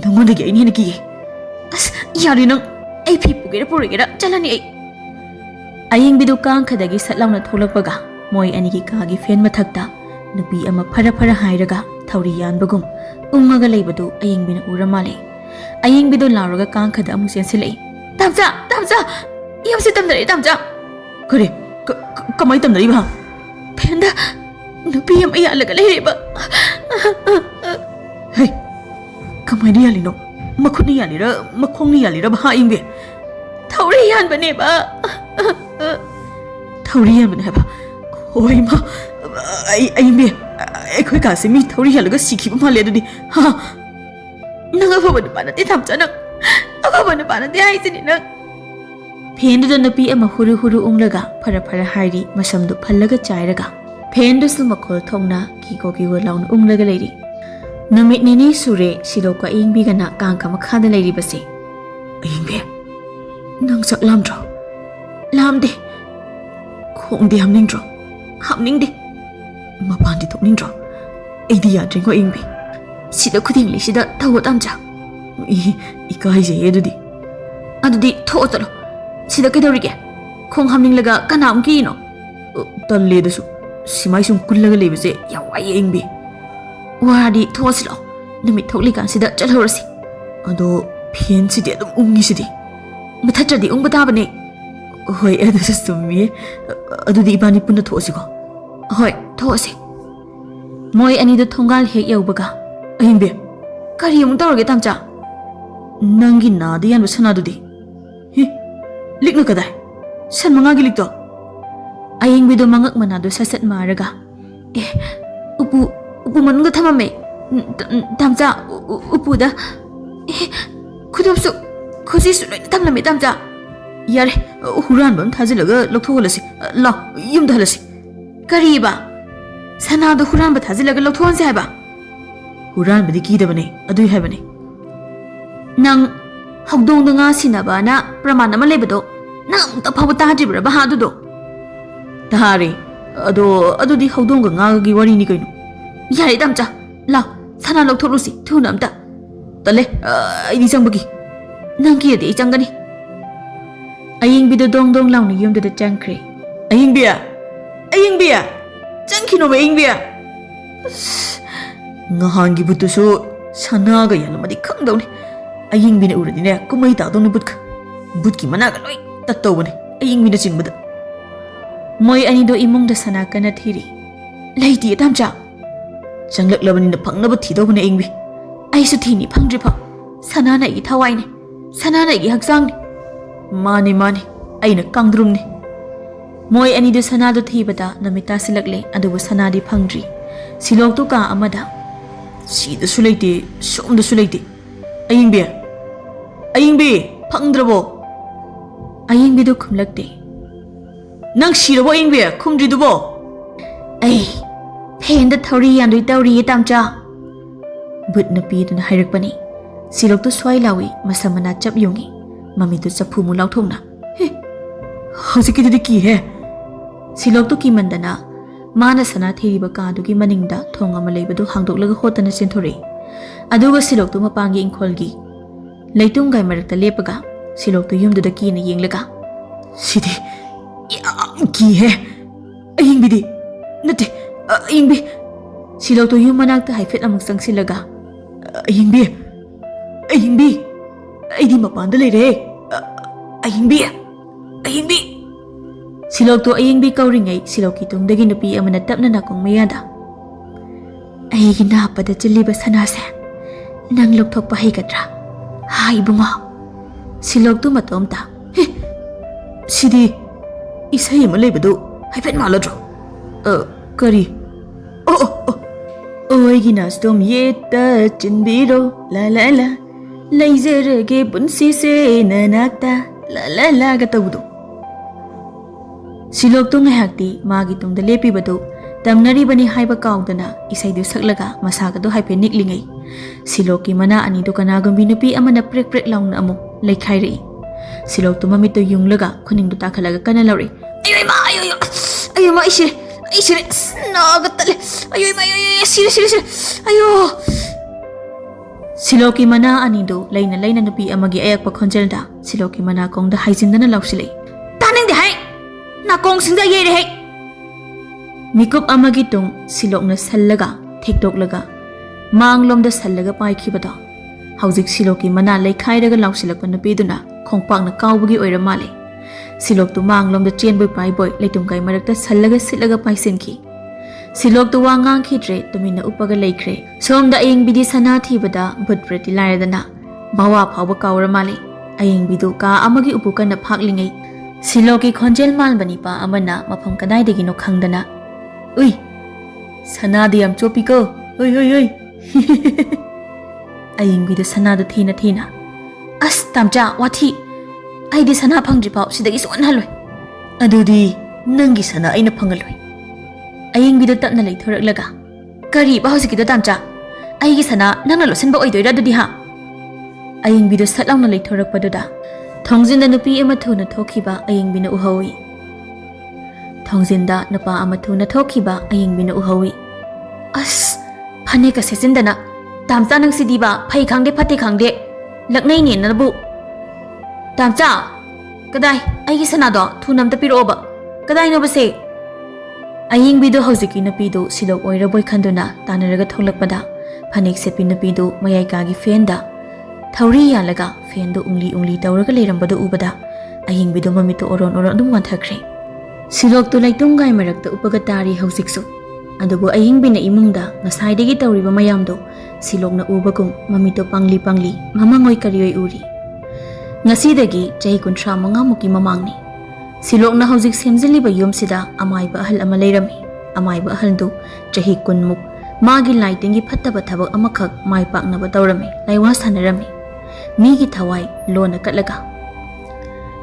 Nangona gi ani na ki. As yari nang ai phi pugera purigera chalani ai. Ayingbi do kang kha dagi satlauna tholakpaga. Moi ani gi ka gi fen mathakta nupi ama phara hairaga thauri yan bagum. Ungaga leibadu ayingbina uramale. Ayingbidu lauraga kangkhada amu sensilei. Tamcha! Yamsi tamdari tamcha! Kare, kamai tamdari ba? Penda, nupi yam ayalaga leiba. Hey, kamai ni yalino? Makut ni yalira, makong ni yalira ba ayingbi? Thauri yan ba ne ba? Thauri yan ba ne ba? Oi ma, ayingbi. Ekoi ka se mi thori halaga sikhi ba male dudi ha nanga fa bana bana te thamcha na aba bana bana te ai sini na phendu da napi ama huru unglaga phara hairi masamdu phallaga chairaga phendu su makhol thongna ki ko laun unglaga leiri namit nini sure siloka ingbi gana kangka makhada leiri base ingbe nang sak lamdro lamde khongde hamningdro hamningde mapandi thokningdro Aidi yadring ko ingbi. Sida kudingli sida tawo tamcha. Ikai je edudi. Adudi tho talo. Sida kedorige. Khong hamninglaga kanam ki no. Talle dasu. Simai sum kullaga lebese yawai ingbi. Wadi tho silo. Namit thoklikan sida chalhorasi. Ado phen sidi adum ungi sidi. Mathatradi ung batabane. Hoi edasu summi. Adudi ibani punna tho siko. Hoi tho si. Moi ani do thongal hek yaubaga ahimbe kari amung tawrage tamcha nangi na de yan basana dudi he ꯂꯤꯛꯅ ꯀꯗꯥꯏ ꯁꯟ ꯃꯉꯥꯒꯤ ꯂꯤꯛꯇꯣ ꯑꯌꯦꯡꯕꯤꯗꯣ ꯃꯉꯛ ꯃꯅꯥꯗꯣ ꯁꯠ ꯃꯥꯔꯒ ꯎꯄꯨ ꯃꯅꯨꯡꯗ ꯊꯝꯃꯝꯃꯦ ꯇꯥꯝꯆꯥ ꯎꯄꯨꯗ ꯈꯨꯗꯣꯞꯁꯨ ꯈꯨꯖꯤꯁꯨ ꯂꯣꯏꯅ ꯊꯝꯂꯝꯃꯦ ꯇꯥꯝꯆꯥ ꯌꯥꯔꯦ ꯍꯨꯔꯥꯟꯕ ꯑꯃ ꯊꯥꯖꯤꯜꯂꯒ ꯂꯧꯊꯣꯛꯍꯜꯂꯁꯤ ꯂꯥꯎ ꯌꯨꯝꯗ ꯍꯜꯂꯁꯤ ꯀꯔꯤꯕ ꯁꯅꯥꯗꯣ ꯍꯨꯔꯥꯟꯕ ꯊꯥꯖꯤꯜꯂꯒ ꯂꯧꯊꯣꯛꯍꯟꯁꯦ ꯍꯥꯏꯕ ꯍꯨꯔꯥꯟꯕꯗꯤ ꯀꯤꯗꯕꯅꯦ ꯑꯗꯨꯏ ꯍꯥꯏꯕꯅꯦ ꯅꯪ ꯍꯧꯗꯣꯡꯗ ꯉꯥ ꯁꯤꯟꯅꯕꯅ ꯄ꯭ꯔꯃꯥꯟ ꯑꯃ ꯂꯩꯕꯗꯣ ꯅꯪ ꯑꯃꯨꯛꯇ ꯐꯥꯎꯕ ꯇꯥꯗ꯭ꯔꯤꯕ꯭ꯔꯥ ꯕꯍꯥ ꯑꯗꯨꯗꯣ ꯇꯥꯔꯦ ꯑꯗꯨꯗꯤ ꯍꯧꯗꯣꯡꯒ ꯉꯥꯒꯒꯤ ꯋꯥꯔꯤꯅꯤ ꯀꯩꯅꯣ ꯌꯥꯔꯦ ꯇꯥꯝꯆꯥ ꯂꯥꯎ ꯁꯅꯥ ꯂꯧꯊꯣꯛꯂꯨꯁꯤ ꯊꯨꯅ ꯑꯝꯇ ꯇꯜꯂꯦ ꯑꯩꯗꯤ ꯆꯪꯕꯒꯤ ꯅꯪ ꯀꯤꯔꯗꯤ ꯑꯩ ꯆꯪꯒꯅꯤ ꯑꯌꯤꯡꯕꯤꯗꯣ ꯗꯣꯡ ꯗꯣꯡ ꯂꯥꯎꯅ ꯌꯨꯝꯗꯨꯗ ꯆꯪꯈ꯭ꯔꯦ ꯑꯌꯤꯡꯕꯤ ꯆꯪꯈꯤꯅꯣꯕ ꯑꯌꯤꯡꯕꯤ ꯅꯍꯥꯟꯒꯤ ꯕꯨꯠꯇꯨꯁꯨ ꯁꯅꯥꯒ ꯌꯥꯜꯂꯝꯃꯗꯤ ꯈꯪꯗꯧꯅꯤ ꯑꯌꯤꯡꯕꯤꯅ ꯎꯔꯗꯤꯅꯦ ꯀꯨꯝꯍꯩ ꯇꯥꯗꯧꯅꯤ ꯕꯨꯠꯀꯤ ꯃꯅꯥꯒ ꯂꯣꯏ ꯇꯠꯇꯧꯕꯅꯦ ꯑꯌꯤꯡꯕꯤꯅ ꯆꯤꯡꯕꯗ ꯃꯣꯏ ꯑꯅꯤꯗꯣ ꯏꯃꯨꯡꯗ ꯁꯅꯥ ꯀꯟꯅ ꯊꯤꯔꯤ ꯂꯩꯇꯦ ꯇꯥꯝꯆꯥ ꯆꯪꯂꯛꯂꯕꯅꯤꯅ ꯐꯪꯅꯕ ꯊꯤꯗꯧꯕꯅꯦ ꯑꯌꯤꯡꯕꯤ ꯑꯩꯁꯨ ꯊꯤꯅꯤ ꯐꯪꯗ꯭ꯔꯤꯐꯥꯎ ꯁꯅꯥꯅ ꯑꯩꯒꯤ ꯊꯋꯥꯏꯅꯦ ꯁꯅꯥꯅ ꯑꯩꯒꯤ ꯍꯛꯆꯥꯡꯅꯤ ꯃꯥꯅꯦ ꯑꯩꯅ ꯀꯥꯡꯗ꯭ꯔꯨꯝꯅꯤ ꯃꯣꯏ ꯑꯅꯤꯗꯨ ꯁꯅꯥꯗꯨ ꯊꯤꯕꯗ ꯅꯨꯃꯤꯠ ꯇꯥꯁꯤꯜꯂꯛꯂꯦ ꯑꯗꯨꯕꯨ ꯁꯅꯥꯗꯤ ꯐꯪꯗ꯭ꯔꯤ ꯁꯤꯂꯣꯛꯇꯨ ꯀꯥ ꯑꯃꯗ ꯁꯤꯗꯁꯨ ꯂꯩꯇꯦ ꯁꯣꯝꯗꯁꯨ ꯂꯩꯇꯦ ꯑꯌꯤꯡꯕꯤ ꯐꯪꯗ꯭ꯔꯕꯣ ꯑꯌꯤꯡꯕꯤꯗꯨ ꯈꯨꯝꯂꯛꯇꯦ ꯅꯪ ꯁꯤꯔꯕꯣ ꯑꯌꯤꯡꯕꯤ ꯈꯨꯝꯗ꯭ꯔꯤꯗꯨꯕꯣ ꯑꯩ ꯐꯦꯟꯗ ꯊꯧꯔꯤ ꯌꯥꯟꯗꯣꯏ ꯇꯧꯔꯤꯌꯦ ꯇꯥꯝꯆꯥ ꯕꯨꯠ ꯅꯨꯄꯤꯗꯨꯅ ꯍꯥꯏꯔꯛꯄꯅꯤ ꯁꯤꯂꯣꯛꯇꯨ ꯁ꯭ꯋꯥꯏ ꯂꯥꯎꯏ ꯃꯁꯝ ꯃꯅꯥ ꯆꯞ ꯌꯨꯡꯏ ꯃꯃꯤꯠꯇꯨ ꯆꯐꯨꯃꯨꯛ ꯂꯥꯎꯊꯣꯛꯅ ꯍꯧꯖꯤꯛꯀꯤꯗꯨꯗꯤ ꯀꯤꯍꯦ ꯁꯤꯂꯣꯛꯇꯨ ꯀꯤꯃꯟꯗꯅ ꯃꯥꯅ ꯁꯅꯥ ꯊꯤꯔꯤꯕ ꯀꯥꯗꯨꯒꯤ ꯃꯅꯤꯡꯗ ꯊꯣꯡ ꯑꯃ ꯂꯩꯕꯗꯨ ꯍꯥꯡꯗꯣꯛꯂꯒ ꯍꯣꯠꯇꯅ ꯆꯦꯟꯊꯣꯔꯛꯏ ꯑꯗꯨꯒ ꯁꯤꯂꯣꯛꯇꯨ ꯃꯄꯥꯟꯒꯤ ꯏꯪꯈꯣꯜꯒꯤ ꯂꯩꯇꯨꯝꯒꯥꯏ ꯃꯔꯛꯇ ꯂꯦꯞꯄꯒ ꯁꯤꯂꯣꯛꯇꯨ ꯌꯨꯝꯗꯨꯗ ꯀꯤꯅ ꯌꯦꯡꯂꯒ ꯁꯤꯗꯤ ꯌꯥꯝ ꯀꯤꯍꯦ ꯑꯌꯤꯡꯕꯤꯗꯤ ꯅꯠꯇꯦ ꯑꯌꯤꯡꯕꯤ ꯁꯤꯂꯣꯛꯇꯨ ꯌꯨꯝ ꯃꯅꯥꯛꯇ ꯍꯥꯏꯐꯦꯠ ꯑꯃꯨꯛ ꯆꯪꯁꯤꯜꯂꯒ ꯑꯌꯤꯡꯕꯤ ꯑꯩꯗꯤ ꯃꯄꯥꯟꯗ ꯂꯩꯔꯦ ꯑꯌꯤꯡꯕꯤ ꯁꯤꯂꯣꯛꯇꯨ ꯑꯌꯤꯡꯕꯤ ꯀꯧꯔꯤꯉꯩ ꯁꯤꯂꯣꯛꯀꯤ ꯇꯨꯡꯗꯒꯤ ꯅꯨꯄꯤ ꯑꯃꯅ ꯇꯞꯅ ꯅꯥꯀꯣꯡ ꯃꯌꯥꯗ ꯑꯩꯒꯤ ꯅꯥꯞꯄꯗ ꯆꯤꯜꯂꯤꯕ ꯁꯅꯥꯁꯦ ꯅꯪ ꯂꯧꯊꯣꯛꯄ ꯍꯩꯒꯗ꯭ꯔꯥ ꯏꯕꯨꯡꯉꯣ ꯁꯤꯂꯣꯛꯇꯨ ꯃꯇꯣꯝꯇ ꯁꯤꯗꯤ ꯏꯁꯩ ꯑꯃ ꯂꯩꯕꯗꯨ ꯍꯥꯏꯐꯦꯠ ꯃꯥꯜꯂꯗ꯭ꯔꯣ ꯀꯔꯤ ꯑꯣꯏꯒꯤ ꯅꯥꯁꯇꯣꯝ ꯌꯦꯠꯇ ꯆꯤꯟꯕꯤꯔꯣ ꯂꯥ ꯂꯩꯖꯔꯒꯦ ꯄꯨꯟꯁꯤꯁꯦ ꯅꯅꯥꯛꯇ ꯂꯥꯒ ꯇꯧꯕꯗꯣ ꯁꯤꯂꯣꯛꯇꯨ ꯉꯥꯏꯍꯥꯛꯇꯤ ꯃꯥꯒꯤ ꯇꯨꯡꯗ ꯂꯦꯞꯄꯤꯕꯗꯨ ꯇꯝꯅꯔꯤꯕꯅꯤ ꯍꯥꯏꯕ ꯀꯥꯎꯗꯅ ꯏꯁꯩꯗꯨ ꯁꯛꯂꯒ ꯃꯁꯥꯒꯗꯨ ꯍꯥꯏꯐꯦꯠ ꯅꯤꯛꯂꯤꯉꯩ ꯁꯤꯂꯣꯛꯀꯤ ꯃꯅꯥ ꯑꯅꯤꯗꯨ ꯀꯅꯥꯒꯨꯝꯕꯤ ꯅꯨꯄꯤ ꯑꯃꯅ ꯄ꯭ꯔꯦꯛ ꯄ꯭ꯔꯦꯛ ꯂꯥꯎꯅ ꯑꯃꯨꯛ ꯂꯩꯈꯥꯏꯔꯛꯏ ꯁꯤꯂꯣꯛꯇꯨ ꯃꯃꯤꯠꯇꯨ ꯌꯨꯡꯂꯒ ꯈꯨꯅꯤꯡꯗꯨ ꯇꯥꯈꯠꯂꯒ ꯀꯟꯅ ꯂꯧꯔꯛꯏ ꯑꯌꯣ ꯑꯩ ꯁꯤꯔꯦ ꯅꯥꯒ ꯇꯠꯂꯦ ꯑꯌꯣ ꯁꯤꯔꯦ ꯁꯤꯂꯣꯛꯀꯤ ꯃꯅꯥ ꯑꯅꯤꯗꯨ ꯂꯩꯅ ꯅꯨꯄꯤ ꯑꯃꯒꯤ ꯑꯌꯛꯄ ꯈꯣꯟꯖꯦꯜꯗ ꯁꯤꯂꯣꯛꯀꯤ ꯃꯅꯥꯀꯣꯡꯗ ꯍꯥꯏꯖꯤꯟꯗꯅ ꯂꯥꯎꯁꯤꯜꯂꯛꯏ ꯇꯥꯅꯤꯡꯗꯦ ꯍꯥꯏ ꯅꯥꯀꯣꯡꯁꯤꯡꯗ ꯌꯩꯔꯦ ꯍꯦꯛ ꯃꯤꯀꯨꯞ ꯑꯃꯒꯤ ꯇꯨꯡ ꯁꯤꯂꯣꯛꯅ ꯁꯜꯂꯒ ꯊꯦꯛꯇꯣꯛꯂꯒ ꯃꯥꯡꯂꯣꯝꯗ ꯁꯜꯂꯒ ꯄꯥꯏꯈꯤꯕꯗꯣ ꯍꯧꯖꯤꯛ ꯁꯤꯂꯣꯛꯀꯤ ꯃꯅꯥ ꯂꯩꯈꯥꯏꯔꯒ ꯂꯥꯎꯁꯤꯜꯂꯛꯄ ꯅꯨꯄꯤꯗꯨꯅ ꯈꯣꯡꯄꯥꯛꯅ ꯀꯥꯎꯕꯒꯤ ꯑꯣꯏꯔ ꯃꯥꯜꯂꯦ ꯁꯤꯂꯣꯛꯇꯨ ꯃꯥꯡꯂꯣꯝꯗ ꯆꯦꯟꯕꯣꯏ ꯄꯥꯏꯕꯣꯏ ꯂꯩꯇꯨꯝꯀꯥꯏ ꯃꯔꯛꯇ ꯁꯜꯂꯒ ꯁꯤꯠꯂꯒ ꯄꯥꯏꯁꯤꯟꯈꯤ ꯁꯤꯂꯣꯛꯇꯨ ꯋꯥ ꯉꯥꯡꯈꯤꯗ꯭ꯔꯦ ꯇꯨꯃꯤꯟꯅ ꯎꯞꯄꯒ ꯂꯩꯈ꯭ꯔꯦ ꯁꯣꯝꯗ ꯑꯌꯤꯡꯕꯤꯗꯤ ꯁꯅꯥ ꯊꯤꯕꯗ ꯚꯨꯠ ꯄ꯭ꯔꯦꯠꯇꯤ ꯂꯥꯏꯔꯗꯅ ꯚꯋꯥ ꯐꯥꯎꯕ ꯀꯥꯎꯔ ꯃꯥꯜꯂꯦ ꯑꯌꯤꯡꯕꯤꯗꯨ ꯀꯥ ꯑꯃꯒꯤ ꯎꯄꯨ ꯀꯟꯅ ꯐꯥꯛꯂꯤꯉꯩ ꯁꯤꯂꯣꯛꯀꯤ ꯈꯣꯟꯖꯦꯜ ꯃꯥꯟꯕ ꯅꯤꯄꯥ ꯑꯃꯅ ꯃꯐꯝ ꯀꯗꯥꯏꯗꯒꯤꯅꯣ ꯈꯪꯗꯅ ꯎꯏ ꯁꯅꯥꯗꯤ ꯌꯥꯝ ꯆꯣꯞꯄꯤꯀꯣ ꯍꯣꯏ ꯑꯌꯤꯡꯕꯤꯗꯨ ꯁꯅꯥꯗꯨ ꯊꯤꯅ ꯑꯁ ꯇꯥꯝꯆꯥ ꯋꯥꯊꯤ ꯑꯩꯗꯤ ꯁꯅꯥ ꯐꯪꯗ꯭ꯔꯤꯐꯥꯎ ꯁꯤꯗꯒꯤ ꯁꯣꯟꯍꯜꯂꯣꯏ ꯑꯗꯨꯗꯤ ꯅꯪꯒꯤ ꯁꯅꯥ ꯑꯩꯅ ꯐꯪꯍꯜꯂꯣꯏ ꯑꯌꯤꯡꯕꯤꯗꯨ ꯇꯞꯅ ꯂꯩꯊꯣꯔꯛꯂꯒ ꯀꯔꯤꯕ ꯍꯧꯖꯤꯛꯀꯤꯗꯣ ꯇꯥꯝꯆꯥ ꯑꯩꯒꯤ ꯁꯅꯥ ꯅꯪꯅ ꯂꯣꯠꯁꯤꯟꯕ ꯑꯣꯏꯗꯣꯏꯔꯥ ꯑꯗꯨꯗꯤ ꯑꯌꯤꯡꯕꯤꯗꯨ ꯁꯠ ꯂꯥꯎꯅ ꯂꯩꯊꯣꯔꯛꯄꯗꯨꯗ ꯊꯣꯡꯖꯤꯟꯗ ꯅꯨꯄꯤ ꯑꯃ ꯊꯨꯅ ꯊꯣꯛꯈꯤꯕ ꯑꯌꯤꯡꯕꯤꯅ ꯎꯍꯧꯏ ꯊꯣꯡꯖꯤꯟꯗ ꯅꯨꯄꯥ ꯑꯃ ꯊꯨꯅ ꯊꯣꯛꯈꯤꯕ ꯑꯌꯤꯡꯕꯤꯅ ꯎꯍꯧꯏ ꯑꯁ ꯐꯅꯦꯛꯀ ꯁꯦꯠꯆꯤꯟꯗꯅ ꯇꯥꯝꯆꯥ ꯅꯪꯁꯤꯗꯤꯕ ꯐꯩ ꯈꯪꯗꯦ ꯐꯠꯇꯦ ꯈꯪꯗꯦ ꯂꯛꯅꯩꯅꯦꯅꯕꯨ ꯇꯥꯝꯆꯥ ꯀꯗꯥꯏ ꯑꯩꯒꯤ ꯁꯅꯥꯗꯣ ꯊꯨꯅ ꯑꯝꯇ ꯄꯤꯔꯛꯑꯣꯕ ꯀꯗꯥꯏꯅꯣꯕꯁꯦ ꯑꯌꯤꯡꯕꯤꯗꯨ ꯍꯧꯖꯤꯛꯀꯤ ꯅꯨꯄꯤꯗꯨ ꯁꯤꯂꯣꯛ ꯑꯣꯏꯔꯕꯣꯏ ꯈꯟꯗꯨꯅ ꯇꯥꯟꯅꯔꯒ ꯊꯣꯛꯂꯛꯄꯗ ꯐꯅꯦꯛ ꯁꯦꯠꯄꯤ ꯅꯨꯄꯤꯗꯨ ꯃꯌꯥꯏ ꯀꯥꯒꯤ ꯐꯦꯟꯗ ꯊꯧꯔꯤ ꯌꯥꯜꯂꯒ ꯐꯦꯟꯗꯨ ꯎꯪꯂꯤ ꯇꯧꯔꯒ ꯂꯩꯔꯝꯕꯗꯨ ꯎꯕꯗ ꯑꯌꯤꯡꯕꯤꯗꯨ ꯃꯃꯤꯠꯇꯨ ꯑꯣꯔꯣꯟ ꯑꯗꯨꯝ ꯋꯥꯟꯊꯈ꯭ꯔꯦ ꯁꯤꯂꯣꯛꯇꯨ ꯂꯩꯇꯨꯝꯒꯥꯏ ꯃꯔꯛꯇ ꯎꯞꯄꯒ ꯇꯥꯔꯤ ꯍꯧꯖꯤꯛꯁꯨ ꯑꯗꯨꯕꯨ ꯑꯌꯤꯡꯕꯤꯅ ꯏꯃꯨꯡꯗ ꯉꯁꯥꯏꯗꯒꯤ ꯇꯧꯔꯤꯕ ꯃꯌꯥꯝꯗꯨ ꯁꯤꯂꯣꯛꯅ ꯎꯕꯒꯨꯝ ꯃꯃꯤꯠꯇꯨ ꯄꯪꯂꯤ ꯃꯃꯪꯑꯣꯏ ꯀꯔꯤꯑꯣꯏ ꯎꯔꯤ Ngasidagi chahi 35 muki mamangni. Silokna hauzik semjiliba yumsida amaiba ahal ama leirami. Amaiba ahaldu chahi 10 muk magi lighting gi phattaba thabak amakhak mai paknaba tawrami laiwa sanarami. Migi thawai lona katlaga.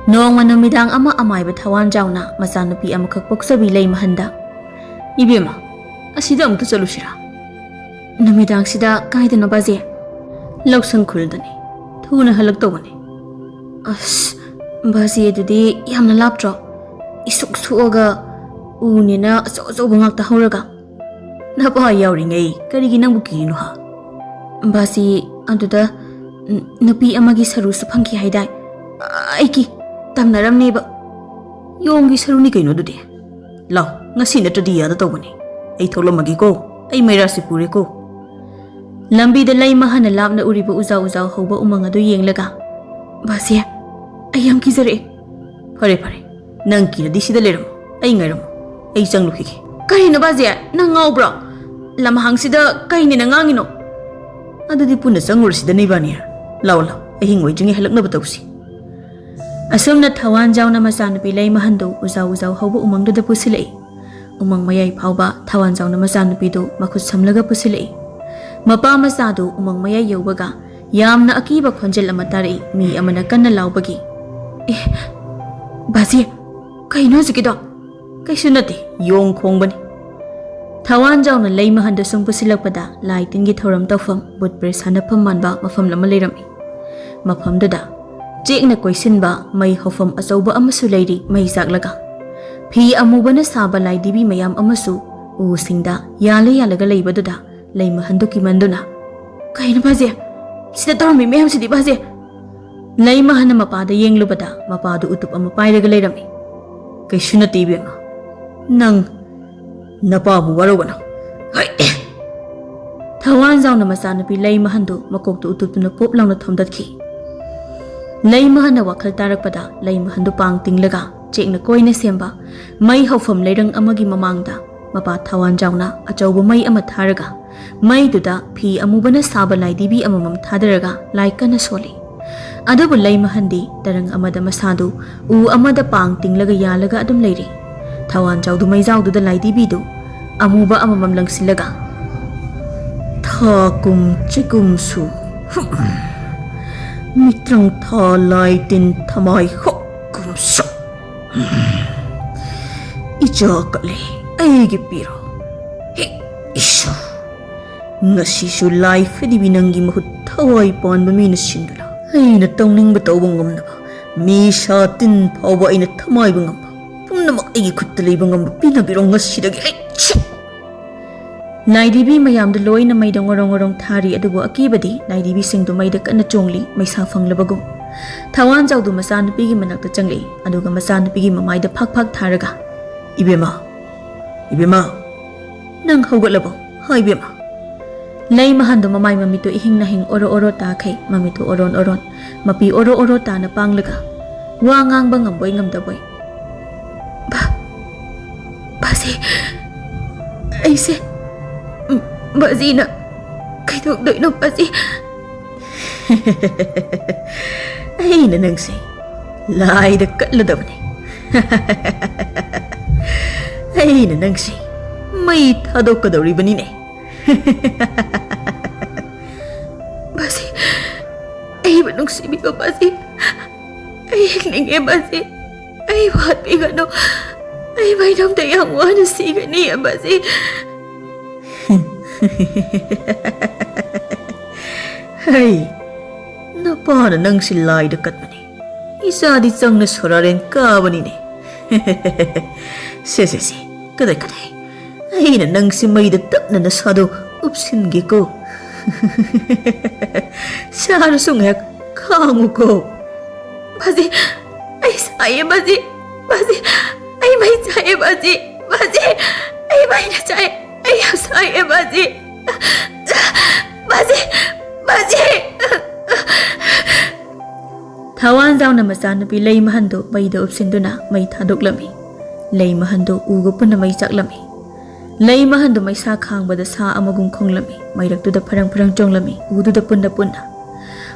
Nongma numidang ama amaiba thawan jauna machanupi amakhak poksabi lei mahanda. Ibema asida amtu chalusira. Numidang sida kaidana baje. Lausang khuldani. Thuna halak tawani. As baje dudi yamna laptro. Isuk suoga unina so bangak tahuraga. Napa yauringai karigi nangbu kinu ha. Basi aduda nupi amagi saru su phangki haidai. Aiki tamnaramni ba. Yonggi saru ni kaino dudi. Law ngasi natradi yada tawbani. Ai tholamagi ko. Ai mairasi pure ko. Lambi da lai mahana lapna uriba uza hoba umang adu yenglaga. Basi ayam kizare. Pare nang kina disida leram. Ai ngairam. Ai changlukhi. Karina baje nang ngawbro lamhang sida kaini na ngangino adudi punna changur sida nei bani law ahing wai jingi halakna batausi asomna thawan jauna masana pilai mahando uza hauba umangdu da pusilai umang mayai phauba thawan jauna masana pidu makhut samlaga pusilai mapa masadu umang mayai yobaga yamna akiba khonjel amatari mi amana kanna lawbagi baje kaino sikido Kaisunati yong khong bani. Thawan jauna lei mahanda sung pusilakpada lighting gi thoram tawfam but press hanapam manba mafam lama leirami. Mafam dada chekna koisinba mai hofam achauba amasu leiri mai zaklaga. Phi amubana saba laidibi mayam amasu u singda yalaga leibadada lei mahandu ki manduna. Kaina baje sida torami mayam sidi baje. Lei mahana mapada yenglubada mapadu utup ama pairaga leirami. Kaisunati bema. Nang napabu warogana. Thawan jauna machanupi lei mahandu makoktu utuptuna pop langna thomdatkhi. Lei mahana wakhal tarakpada lei mahandu pang tinglaga chekna koina semba mai hofam leirang amagi mamangda mapa thawan jauna achaubu mai ama tharaga mai duda phi amubana saba laidibi amamam thadaraga laikana soli. Adabu lei mahandi tarang amada masadu u amada pang tinglaga yalaga adum leiri. Thawan jaudu mai jaudu da laidi bidu amuba amamam langsilaga thakum chikum su mitrang tha laitin thamai hokum so ija kale aigi piro he isha ngasi su life di binangi mahut thawai pon ba mina sindula aina tawning ba tawbang ngamnaba mi shatin phawba aina thamai bangam namak igi kuttalay bangam pinabirong ngasidagi ay Naidibi mayam da loy na may ngorong thari adugo akibadi naidibi singdu may da kana chongli may safang labagum Thawan jaw du masan pigi manak da changli aduga masan pigi mamay da phak tharaga Ibema nang haugat labo ha ibema Lay mahan do mamay mamito ihing na hing oro ta kay mamito oron mapi oro ta na panglaga wangang bangam boy ngam da boy Basi, aise, basi na, kay doi no basi. Ay na nang say, lai da katladaw ni. Ay na nang say, may tadaw ka daw riba ni. Basi, ay ba nung sibi ko basi? Ay hinglingi basi, ay wat bigano. Ay may nang dayang wana siga niya basi. Ay, napana nang silay dakat mani. Isa di sang nasuraren ka ba ni. Si, kaday. Ay na nang si may datak na nasado upsin ko. Saan sungyak kamu ko. Basi, ay saya basi. Ay may saya basi. Ay may na saya. Ay saya basi. Thawan jaw na masanapi lay mahando may da upsindo na may thadok lami. Lay mahando ugo po na may sak lami. Lay mahando may sakhang bada sa amagong kong lami. May rakto da parang chong lami. Udo da punda.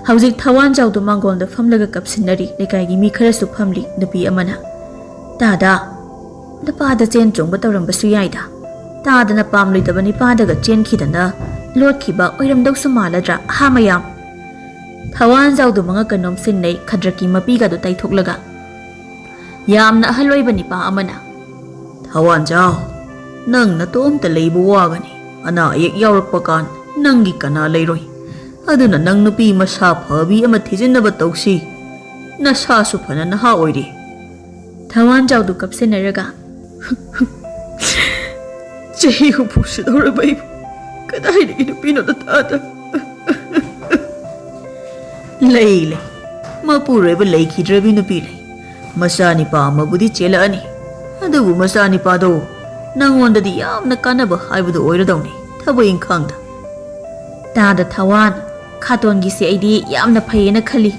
ꯍꯧꯖꯤꯛ ꯊꯋꯥꯟꯖꯥꯎꯗꯣ ꯃꯥꯡꯒꯣꯜꯗ ꯐꯝꯂꯒ ꯀꯞꯁꯤꯟꯅꯔꯤ ꯂꯩꯀꯥꯏꯒꯤ ꯃꯤ ꯈꯔꯁꯨ ꯐꯝꯂꯤ ꯅꯨꯄꯤ ꯑꯃꯅ ꯇꯥꯗ ꯅꯨꯄꯥꯗ ꯆꯦꯟ ꯆꯣꯡꯕ ꯇꯧꯔꯝꯕꯁꯨ ꯌꯥꯏꯗ ꯇꯥꯗꯅ ꯄꯥꯝꯂꯣꯏꯗꯕ ꯅꯤꯄꯥꯗꯒ ꯆꯦꯟꯈꯤꯗꯅ ꯂꯣꯠꯈꯤꯕ ꯑꯣꯏꯔꯝꯗꯧꯁꯨ ꯃꯥꯜꯂꯗ꯭ꯔꯥ ꯑꯍꯥ ꯃꯌꯥꯝ ꯊꯋꯥꯟꯖꯥꯎꯗꯣ ꯃꯉꯛꯀ ꯅꯣꯝꯁꯤꯟꯅꯩ ꯈꯗ꯭ꯔꯛꯀꯤ ꯃꯄꯤꯒꯗꯣ ꯇꯩꯊꯣꯛꯂꯒ ꯌꯥꯝꯅ ꯑꯍꯜ ꯑꯣꯏꯕ ꯅꯤꯄꯥ ꯑꯃꯅ ꯊꯋꯥꯟꯖꯥꯎ ꯅꯪ ꯅꯇꯣꯝꯇ ꯂꯩꯕ ꯋꯥꯒꯅꯤ ꯑꯅꯥ ꯑꯌꯦꯛ ꯌꯥꯎꯔꯛꯄ ꯀꯥꯟ ꯅꯪꯒꯤ ꯀꯅꯥ ꯂꯩꯔꯣꯏ ꯑꯗꯨꯅ ꯅꯪ ꯅꯨꯄꯤ ꯃꯁꯥ ꯐꯕꯤ ꯑꯃ ꯊꯤꯖꯤꯟꯅꯕ ꯇꯧꯁꯤ ꯅꯁꯥꯁꯨ ꯐꯅ ꯅꯍꯥ ꯑꯣꯏꯔꯤ ꯊꯋꯥꯟꯖꯥꯎꯗꯨ ꯀꯞꯁꯤꯟꯅꯔꯒ ꯆꯍꯤ 60 ꯁꯨꯗꯧꯔꯕ ꯑꯩꯕꯨ ꯀꯗꯥꯏꯗꯒꯤ ꯅꯨꯄꯤꯅꯣꯗ ꯇꯥꯗ ꯂꯩ ꯃꯄꯨꯔꯣꯏꯕ ꯂꯩꯈꯤꯗ꯭ꯔꯕꯤ ꯅꯨꯄꯤ ꯂꯩ ꯃꯆꯥꯅꯤꯄꯥ ꯑꯃꯕꯨꯗꯤ ꯆꯦꯜꯂꯛꯑꯅꯤ ꯑꯗꯨꯕꯨ ꯃꯆꯥꯅꯤꯄꯥꯗꯣ ꯅꯪꯉꯣꯟꯗꯗꯤ ꯌꯥꯝꯅ ꯀꯥꯟꯅꯕ ꯍꯥꯏꯕꯗꯨ ꯑꯣꯏꯔꯗꯧꯅꯤ ꯊꯕꯛ ꯏꯪꯈꯥꯡꯗ ꯇꯥꯗ ꯊꯋꯥꯟ ꯈꯥꯇꯣꯟꯒꯤꯁꯦ ꯑꯩꯗꯤ ꯌꯥꯝꯅ ꯐꯩꯌꯦꯅ ꯈꯜꯂꯤ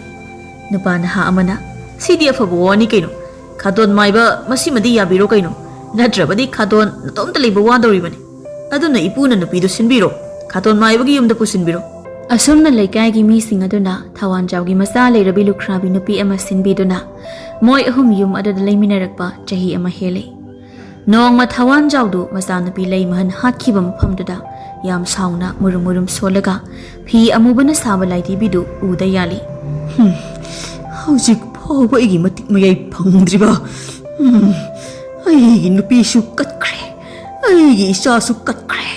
ꯅꯨꯄꯥ ꯅꯍꯥ ꯑꯃꯅ ꯁꯤꯗꯤ ꯑꯐꯕ ꯋꯥꯅꯤ ꯀꯩꯅꯣ ꯈꯥꯇꯣꯟ ꯃꯥꯏꯕ ꯃꯁꯤꯃꯗꯤ ꯌꯥꯕꯤꯔꯣ ꯀꯩꯅꯣ ꯅꯠꯇ꯭ꯔꯕꯗꯤ ꯈꯥꯇꯣꯟ ꯅꯇꯣꯝꯇ ꯂꯩꯕ ꯋꯥꯗꯧꯔꯤꯕꯅꯤ ꯑꯗꯨꯅ ꯏꯄꯨꯅ ꯅꯨꯄꯤꯗꯨ ꯁꯤꯟꯕꯤꯔꯣ ꯈꯥꯇꯣꯟ ꯃꯥꯏꯕꯒꯤ ꯌꯨꯝꯗ ꯄꯨꯁꯤꯟꯕꯤꯔꯣ ꯑꯁꯨꯝꯅ ꯂꯩꯀꯥꯏꯒꯤ ꯃꯤꯁꯤꯡ ꯑꯗꯨꯅ ꯊꯋꯥꯟꯖꯥꯎꯒꯤ ꯃꯆꯥ ꯂꯩꯔꯕꯤ ꯂꯨꯈ꯭ꯔꯥꯕꯤ ꯅꯨꯄꯤ ꯑꯃ ꯁꯤꯟꯕꯤꯗꯨꯅ ꯃꯣꯏ ꯑꯍꯨꯝ ꯌꯨꯝ ꯑꯗꯨꯗ ꯂꯩꯃꯤꯟꯅꯔꯛꯄ ꯆꯍꯤ ꯑꯃ ꯍꯦꯜꯂꯦ ꯅꯣꯡꯃ ꯊꯋꯥꯟꯖꯥꯎꯗꯨ ꯃꯆꯥꯅꯨꯄꯤ ꯂꯩꯃꯍꯟ ꯍꯥꯠꯈꯤꯕ ꯃꯐꯝꯗꯨꯗ ꯌꯥꯝ ꯁꯥꯎꯅ ꯃꯨꯔꯨꯝ ꯃꯨꯔꯨꯝ ꯁꯣꯜꯂꯒ ꯐꯤ ꯑꯃꯨꯕꯅ ꯁꯥꯕ ꯂꯥꯏꯙꯤꯕꯤꯗꯨ ꯎꯗ ꯌꯥꯜꯂꯤ ꯍꯧꯖꯤꯛ ꯐꯥꯎꯕ ꯑꯩꯒꯤ ꯃꯇꯤꯛ ꯃꯌꯥꯏ ꯐꯪꯗ꯭ꯔꯤꯕ ꯑꯩꯒꯤ ꯅꯨꯄꯤꯁꯨ ꯀꯠꯈ꯭ꯔꯦ ꯑꯩꯒꯤ ꯏꯆꯥꯁꯨ ꯀꯠꯈ꯭ꯔꯦ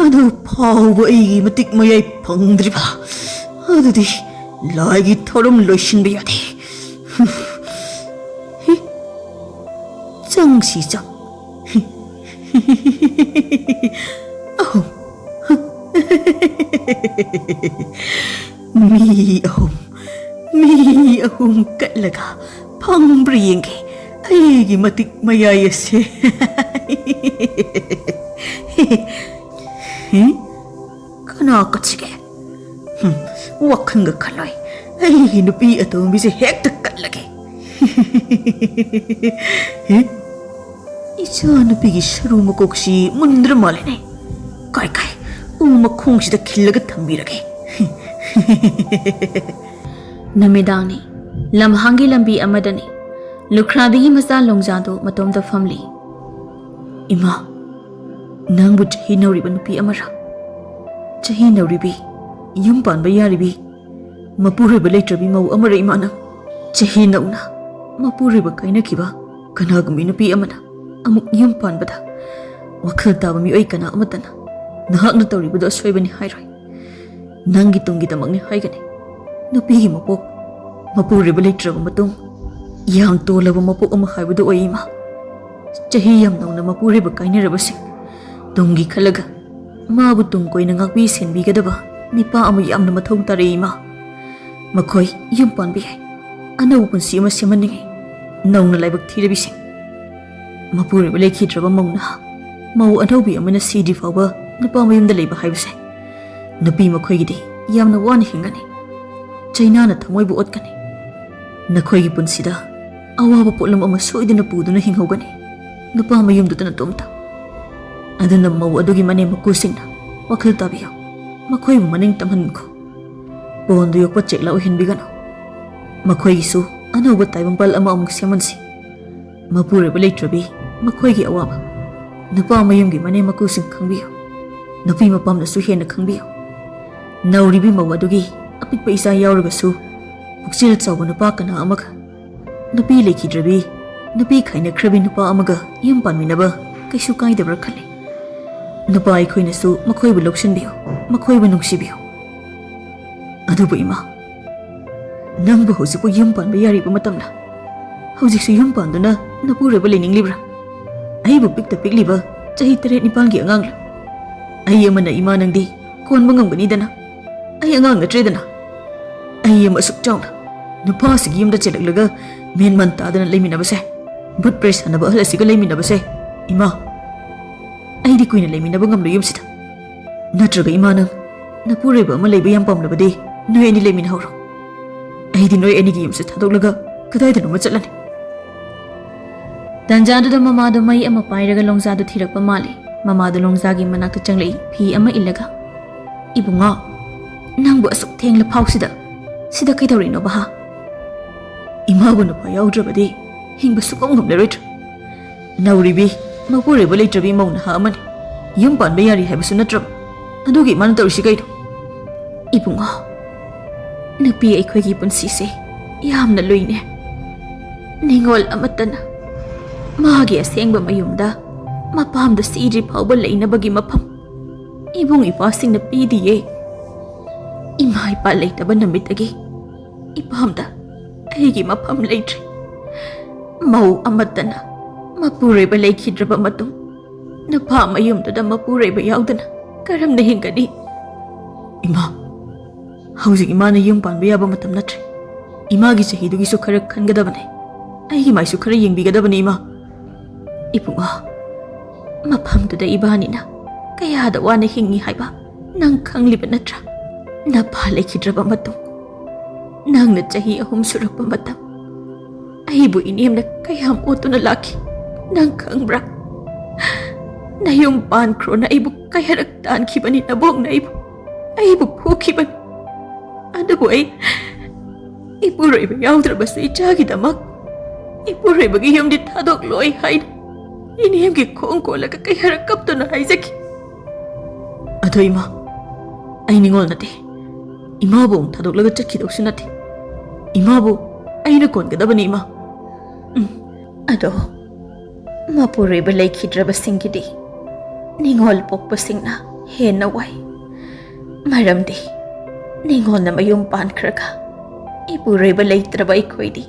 ꯑꯗꯨ ꯐꯥꯎꯕ ꯑꯩꯒꯤ ꯃꯇꯤꯛ ꯃꯌꯥꯏ ꯐꯪꯗ꯭ꯔꯤꯕ ꯑꯗꯨꯗꯤ ꯂꯥꯏꯒꯤ ꯊꯧꯔꯝ ꯂꯣꯏꯁꯤꯟꯕ ꯌꯥꯗꯦ ꯆꯪꯁꯤ ꯆꯪ ꯑꯍꯨꯝ ꯃꯤ ꯑꯍꯨꯝ ꯀꯠꯂꯒ ꯐꯪꯕ꯭ꯔꯥ ꯌꯦꯡꯒꯦ ꯑꯩꯒꯤ ꯃꯇꯤꯛ ꯃꯌꯥꯏ ꯑꯁꯦ ꯀꯅꯥ ꯀꯠꯁꯤꯒꯦ ꯋꯥꯈꯜꯒ ꯈꯜꯂꯣꯏ ꯑꯩꯒꯤ ꯅꯨꯄꯤ ꯑꯇꯣꯝꯕꯤꯁꯦ ꯍꯦꯛꯇ ꯀꯠꯂꯒꯦ ꯏꯆꯥ ꯅꯨꯄꯤꯒꯤ ꯁꯔꯨ ꯃꯀꯣꯛꯁꯤ ꯃꯨꯟꯗ꯭ꯔ ꯃꯥꯜꯂꯦꯅꯦ ꯀꯥꯏ ꯎ ꯃꯈꯣꯡꯁꯤꯗ ꯈꯤꯜꯂꯒ ꯊꯝꯕꯤꯔꯒꯦ ꯅꯨꯃꯤꯗꯥꯡꯅꯤ ꯂꯝꯍꯥꯡꯒꯤ ꯂꯝꯕꯤ ꯑꯃꯗꯅꯤ ꯂꯨꯈ꯭ꯔꯥꯕꯤꯒꯤ ꯃꯆꯥ ꯂꯣꯡꯖꯥꯗꯨ ꯃꯇꯣꯝꯇ ꯐꯝꯂꯤ ꯏꯃꯥ ꯅꯪꯕꯨ ꯆꯍꯤ ꯅꯧꯔꯤꯕ ꯅꯨꯄꯤ ꯑꯃꯔꯥ ꯆꯍꯤ ꯅꯧꯔꯤꯕꯤ ꯌꯨꯝ ꯄꯥꯟꯕ ꯌꯥꯔꯤꯕꯤ ꯃꯄꯨꯔꯣꯏꯕ ꯂꯩꯇ꯭ꯔꯕꯤ ꯃꯧ ꯑꯃꯔ ꯏꯃꯥ ꯅꯪ ꯆꯍꯤ ꯅꯧꯅ ꯃꯄꯨꯔꯣꯏꯕ ꯀꯥꯏꯅꯈꯤꯕ ꯀꯅꯥꯒꯨꯝꯕꯤ ꯅꯨꯄꯤ ꯑꯃꯅ ꯑꯃꯨꯛ ꯌꯨꯝ ꯄꯥꯟꯕꯗ ꯋꯥꯈꯜ ꯇꯥꯕ ꯃꯤꯑꯣꯏ ꯀꯅꯥ ꯑꯃꯠꯇꯅ ꯅꯍꯥꯛꯅ ꯇꯧꯔꯤꯕꯗꯨ ꯑꯁꯣꯏꯕꯅꯤ ꯍꯥꯏꯔꯣꯏ ꯅꯪꯒꯤ ꯇꯨꯡꯒꯤꯗꯃꯛꯅꯤ ꯍꯥꯏꯒꯅꯤ ꯅꯨꯄꯤꯒꯤ ꯃꯄꯣꯛ ꯃꯄꯨꯔꯣꯏꯕ ꯂꯩꯇ꯭ꯔꯕ ꯃꯇꯨꯡ ꯌꯥꯝ ꯇꯣꯜꯂꯕ ꯃꯄꯣꯛ ꯑꯃ ꯍꯥꯏꯕꯗꯨ ꯑꯣꯏ ꯏꯃꯥ ꯆꯍꯤ ꯌꯥꯝ ꯅꯧꯅ ꯃꯄꯨꯔꯣꯏꯕ ꯀꯥꯏꯅꯔꯕꯁꯤꯡ ꯇꯨꯡꯒꯤ ꯈꯜꯂꯒ ꯃꯥꯕꯨ ꯇꯨꯡ ꯀꯣꯏꯅ ꯉꯥꯛꯄꯤ ꯁꯦꯟꯕꯤꯒꯗꯕ ꯅꯤꯄꯥ ꯑꯃ ꯌꯥꯝꯅ ꯃꯊꯧ ꯇꯥꯔꯦ ꯏꯃꯥ ꯃꯈꯣꯏ ꯌꯨꯝ ꯄꯥꯟꯕ ꯌꯥꯏ ꯑꯅꯧꯕ ꯄꯨꯟꯁꯤ ꯑꯃ ꯁꯦꯝꯍꯟꯅꯤꯡꯉꯤ ꯅꯧꯅ ꯂꯥꯏꯕꯛ ꯊꯤꯔꯕꯤꯁꯤꯡ ꯃꯄꯨꯔꯣꯏꯕ ꯂꯩꯈꯤꯗ꯭ꯔꯕ ꯃꯧꯅ ꯃꯧ ꯑꯅꯧꯕꯤ ꯑꯃꯅ ꯁꯤꯗ꯭ꯔꯤ ꯐꯥꯎꯕ ꯅꯨꯄꯥ ꯃꯌꯨꯝꯗ ꯂꯩꯕ ꯍꯥꯏꯕꯁꯦ ꯅꯨꯄꯤ ꯃꯈꯣꯏꯒꯤꯗꯤ ꯌꯥꯝꯅ ꯋꯥꯅ ꯍꯤꯡꯒꯅꯤ ꯆꯩꯅꯥꯅ ꯊꯃꯣꯏꯕꯨ ꯑꯣꯠꯀꯅꯤ ꯅꯈꯣꯏꯒꯤ ꯄꯨꯟꯁꯤꯗ ꯑꯋꯥꯕ ꯄꯣꯠꯂꯝ ꯑꯃ ꯁꯣꯏꯗꯅ ꯄꯨꯗꯨꯅ ꯍꯤꯡꯍꯧꯒꯅꯤ ꯅꯨꯄꯥ ꯃꯌꯨꯝꯗꯨꯗ ꯅꯇꯣꯝꯇ ꯑꯗꯨꯅ ꯃꯧ ꯑꯗꯨꯒꯤ ꯃꯅꯦꯝ ꯃꯀꯨꯁꯤꯡꯅ ꯋꯥꯈꯜ ꯇꯥꯕꯤꯌꯨ ꯃꯈꯣꯏꯕꯨ ꯃꯅꯤꯡ ꯇꯝꯍꯟꯈꯣ ꯕꯣꯟꯗꯨ ꯌꯣꯛꯄ ꯆꯦꯛꯂ ꯑꯣꯏꯍꯟꯕꯤꯒꯅꯨ ꯃꯈꯣꯏꯒꯤꯁꯨ ꯑꯅꯧꯕ ꯇꯥꯏꯕꯪꯄꯥꯜ ꯑꯃ ꯑꯃꯨꯛ ꯁꯦꯝꯍꯟꯁꯤ ꯃꯄꯨꯔꯣꯏꯕ ꯂꯩꯇ꯭ꯔꯕꯤ ꯃꯈꯣꯏꯒꯤ ꯑꯋꯥꯕ ꯅꯨꯄꯥ ꯃꯌꯨꯝꯒꯤ ꯃꯅꯦꯝ ꯃꯀꯨꯁꯤꯡ ꯈꯪꯕꯤꯌꯨ ꯅꯨꯄꯤ ꯃꯄꯥꯝꯅꯁꯨ ꯍꯦꯟꯅ ꯈꯪꯕꯤꯌꯨ ꯅꯧꯔꯤꯕꯤ ꯃꯧ ꯑꯗꯨꯒꯤ ꯑꯄꯤꯛꯄ ꯏꯆꯥ ꯌꯥꯎꯔꯒꯁꯨ ꯄꯨꯛꯆꯦꯜ ꯆꯥꯎꯕ ꯅꯨꯄꯥ ꯀꯅꯥ ꯑꯃꯒ ꯅꯨꯄꯤ ꯂꯩꯈꯤꯗ꯭ꯔꯕꯤ ꯅꯨꯄꯤ ꯈꯥꯏꯅꯈ꯭ꯔꯕꯤ ꯅꯨꯄా ꯑꯃꯒ ꯌꯨꯝ ꯄꯥꯟꯃꯤꯟꯅꯕ ꯀꯩꯁꯨ ꯀꯥꯏꯗꯕ꯭ꯔꯥ ꯈꯜꯂꯤ ꯅꯨꯄꯥ ꯑꯩꯈꯣꯏꯅꯁꯨ ꯃꯈꯣꯏꯕꯨ ꯂꯧꯁꯤꯟꯕꯤꯌꯨ ꯃꯈꯣꯏꯕꯨ ꯅꯨꯡꯁꯤꯕꯤꯌꯨ ꯑꯗꯨꯕꯨ ꯏꯃꯥ ꯅꯪꯕꯨ ꯍꯧꯖꯤꯛꯄꯨ ꯌꯨꯝ ꯄꯥꯟꯕ ꯌꯥꯔꯤꯕ ꯃꯇꯝꯗ ꯍꯧꯖꯤꯛꯁꯨ ꯌꯨꯝ ꯄꯥꯟꯗꯨꯅ ꯅꯄꯨꯔꯣꯏꯕ ꯂꯩꯅꯤꯡꯂꯤꯕ꯭ꯔꯥ ꯑꯩꯕꯨ ꯄꯤꯛꯇ ꯄꯤꯛꯂꯤꯕ ꯆꯍꯤ 8-9ꯒꯤ ꯑꯉꯥꯡꯂ ꯑꯩ ꯑꯃꯅ ꯏꯃꯥ ꯅꯪꯗꯤ ꯀꯣꯟꯕ ꯉꯝꯒꯅꯤꯗꯅ ꯑꯩ ꯑꯉꯥꯡ ꯅꯠꯇ꯭ꯔꯦꯗꯅ ꯑꯩ ꯑꯃ ꯑꯁꯨꯛ ꯆꯥꯎꯅ ꯅꯨꯄꯥꯁꯤꯒꯤ ꯌꯨꯝꯗ ꯆꯦꯜꯂꯛꯂꯒ ꯃꯦꯟꯃꯟ ꯇꯥꯗꯅ ꯂꯩꯃꯤꯟꯅꯕꯁꯦ ꯕꯨꯠ ꯄ꯭ꯔꯦꯁ ꯁꯥꯟꯅꯕ ꯑꯍꯜ ꯑꯁꯤꯒ ꯂꯩꯃꯤꯟꯅꯕꯁꯦ ꯏꯃꯥ ꯑꯩꯗꯤ ꯀꯨꯏꯅ ꯂꯩꯃꯤꯟꯅꯕ ꯉꯝꯂꯣꯏ ꯌꯨꯝꯁꯤꯗ ꯅꯠꯇ꯭ꯔꯒ ꯏꯃꯥ ꯅꯪ ꯅꯄꯨꯔꯣꯏꯕ ꯑꯃ ꯂꯩꯕ ꯌꯥꯝ ꯄꯥꯝꯂꯕꯗꯤ ꯅꯣꯏ ꯑꯅꯤ ꯂꯩꯃꯤꯟꯅꯍꯧꯔꯣ ꯑꯩꯗꯤ ꯅꯣꯏ ꯑꯅꯤꯒꯤ ꯌꯨꯝꯁꯦ ꯊꯥꯗꯣꯛꯂꯒ ꯀꯗꯥꯏꯗꯅꯣꯃ ꯆꯠꯂꯅꯤ ꯇꯟꯖꯥꯗꯨꯗ ꯃꯃꯥꯗꯨ ꯃꯩ ꯑꯃ ꯄꯥꯏꯔꯒ ꯂꯣꯡꯖꯥꯗꯨ ꯊꯤꯔꯛꯄ ꯃꯥꯜꯂꯤ ꯃꯃꯥꯗꯨ ꯂꯣꯡꯖꯥꯒꯤ ꯃꯅꯥꯛꯇ ꯆꯪꯂꯛꯏ ꯐꯤ ꯑꯃ ꯏꯜꯂꯒ ꯏꯕꯨꯡꯉꯣ ꯅꯪꯕꯨ ꯑꯁꯨꯛ ꯊꯦꯡꯂ ꯐꯥꯎꯁꯤꯗ Sida kaidaurino ba? Imabu nupa yaudravadi hingba sukam ngamleroidra. Nauribi mapureba leitrabi mauna ha amani. Yum panba yari haibasu natrab. Adugi mana taurisi kaido. Ibunga. Nupi aikhoigi punsise yamna luine. Ningol amatana. Magi asengba mayumda mapamda siri phauba leinabagi mafam. Ibung ipasingna pidiye. Ima ipa leitaba namitagi. Ipamda aigi mafam leitri. Mau amatana mapureba leikidraba matung. Napa mayumda mapureba yaudana karamna hingani. Ima hauzik imana yung panba yaba matam natri. Imagi sahidugi su khara khangadabane. Aigi mai su khara yengbigadabane ima. Ibunga mafamduda ibanina kayada wana hingi haiba nang khangliba natra. Napa leikidraba matung nangna chahi ahum surakpa matam. Aibu inimna kayam otuna laki nang khangbra. Nayong pankro na aibu kayarak tankibani nabong na aibu phukibani. Adabu ay ipurayba yaudra basta ichagidamak. Ipurayba giyom di tadok loy haid. Iniyam ki kongko laga kayarak kapto na haizaki. Ado ima ay ningol nate. Ima bong tadok laga chakidoksin nate. Ima bo ay nakon kadabani ima. Ado mapurayba laikhidraba singkidi ningol pokpasingna henna wai. Maramdi ningol na mayum pankraga ipurayba leitraba ikhoidi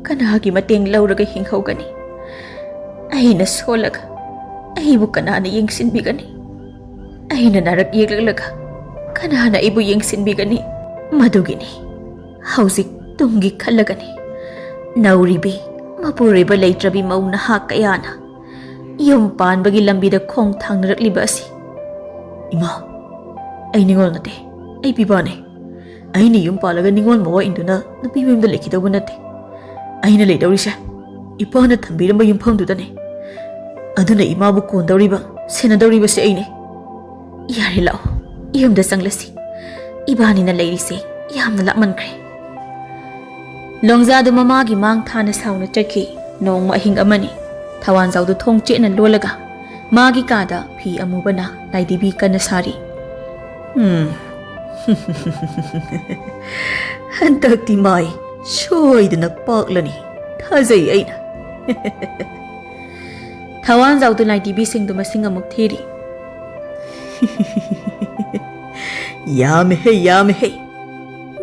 kanagi mateng lauraga hinghawgani. Aina solaga aibu kanana yengsinbigani. Aina narak yeglaglaga kanana ibu yengsinbigani. Madugini hauzik tungi khalagani. Nauribi mapurayba leitrabi mauna ha kayana yum panbagi lambida khong thangnarakliba asi. Ima ay ningol nate ay pibane. Ay ni yum palaga ningol mawa induna napibimda lekidawba nate. Ay na leidawrisa ipana thambiramba yumfamdudane. Aduna imabu kondawriba senadawriba se ayne. Yari lao yumda sanglasi. Ibani na leirise yamna lapmankre. Longzadu mamagi mang thana sauna chaki nongma ahing amani. Tawanzaudu thong chena lolaga magi kada phi amubana laidibi kana sari. Hantakti mai soidana paklani thazai aina. Tawanzaudu laidibi singdu masing amuk theri. Yame he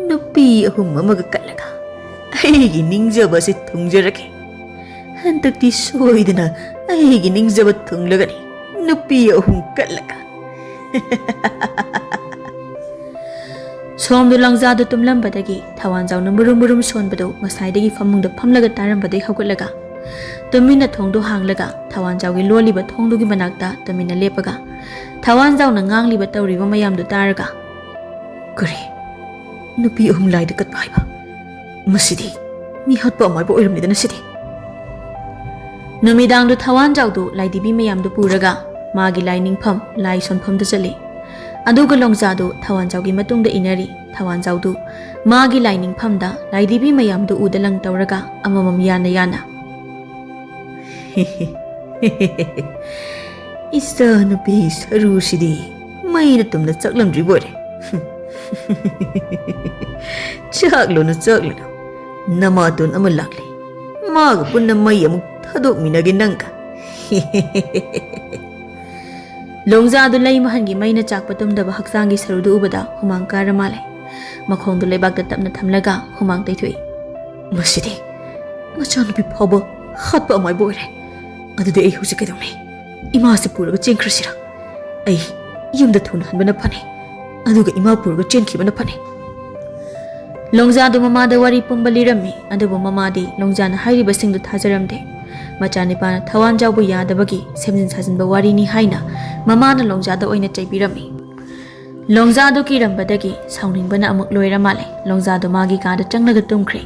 nupi ahum amaga kalaga aigi ningjaba se thungjarake. Hantakti soidana aigi ningjaba thunglagani nupi ahum kalaga. Somdu langzadu tumlambadagi tawanzauna murum sonbadu masaidagi famungda phamlaga tarambadai haugatlaga tumina thongdu hanglaga tawanjaugi loliba thongdugi manakta tumina lepaga tawanjauna ngangliba tawriba mayamdu taraga kari nupi ahum laida katbaiba masidi mi hatpa amaiba oiramnidana sidi. Numidangdu tawanjaudu laidibi mayamdu puraga magi lainingpham lai sonphamda chali. Aduga longzadu tawanjaugi matungda inari. Tawanjaudu magi lainingphamda laidibi mayamdu udalang tawraga amamam yana. Isa nupi saru sidi maina tumna chaklamdri bore. Chaklo namatun amalakli maga punna may amuk thadok minagi nangka. Longzadu lay mahangi mayna chakpatumdaba haksangi sarudu ubada humang karamale. Makhongdu laybagda tapna thamlaga humang taithui. Masidi machanupi phawba hatpa amai boire. Adudi ai hujik kaidawni ima se puraga chenkrasira. Ai yumda thuna hanbana phane aduga ima puraga chenkhibana phane. Longzadu mamada wari pumba lirammi adubu mamadi longjana hairiba singdu thajaramde. Machanipana tawanjaubu yadabagi semjin sajinba warini haina mamana longjada oina chaibirami. Longjadu kirambadagi saungingbana amuk loiramale. Longjadu magi kada changlaga tumkhre.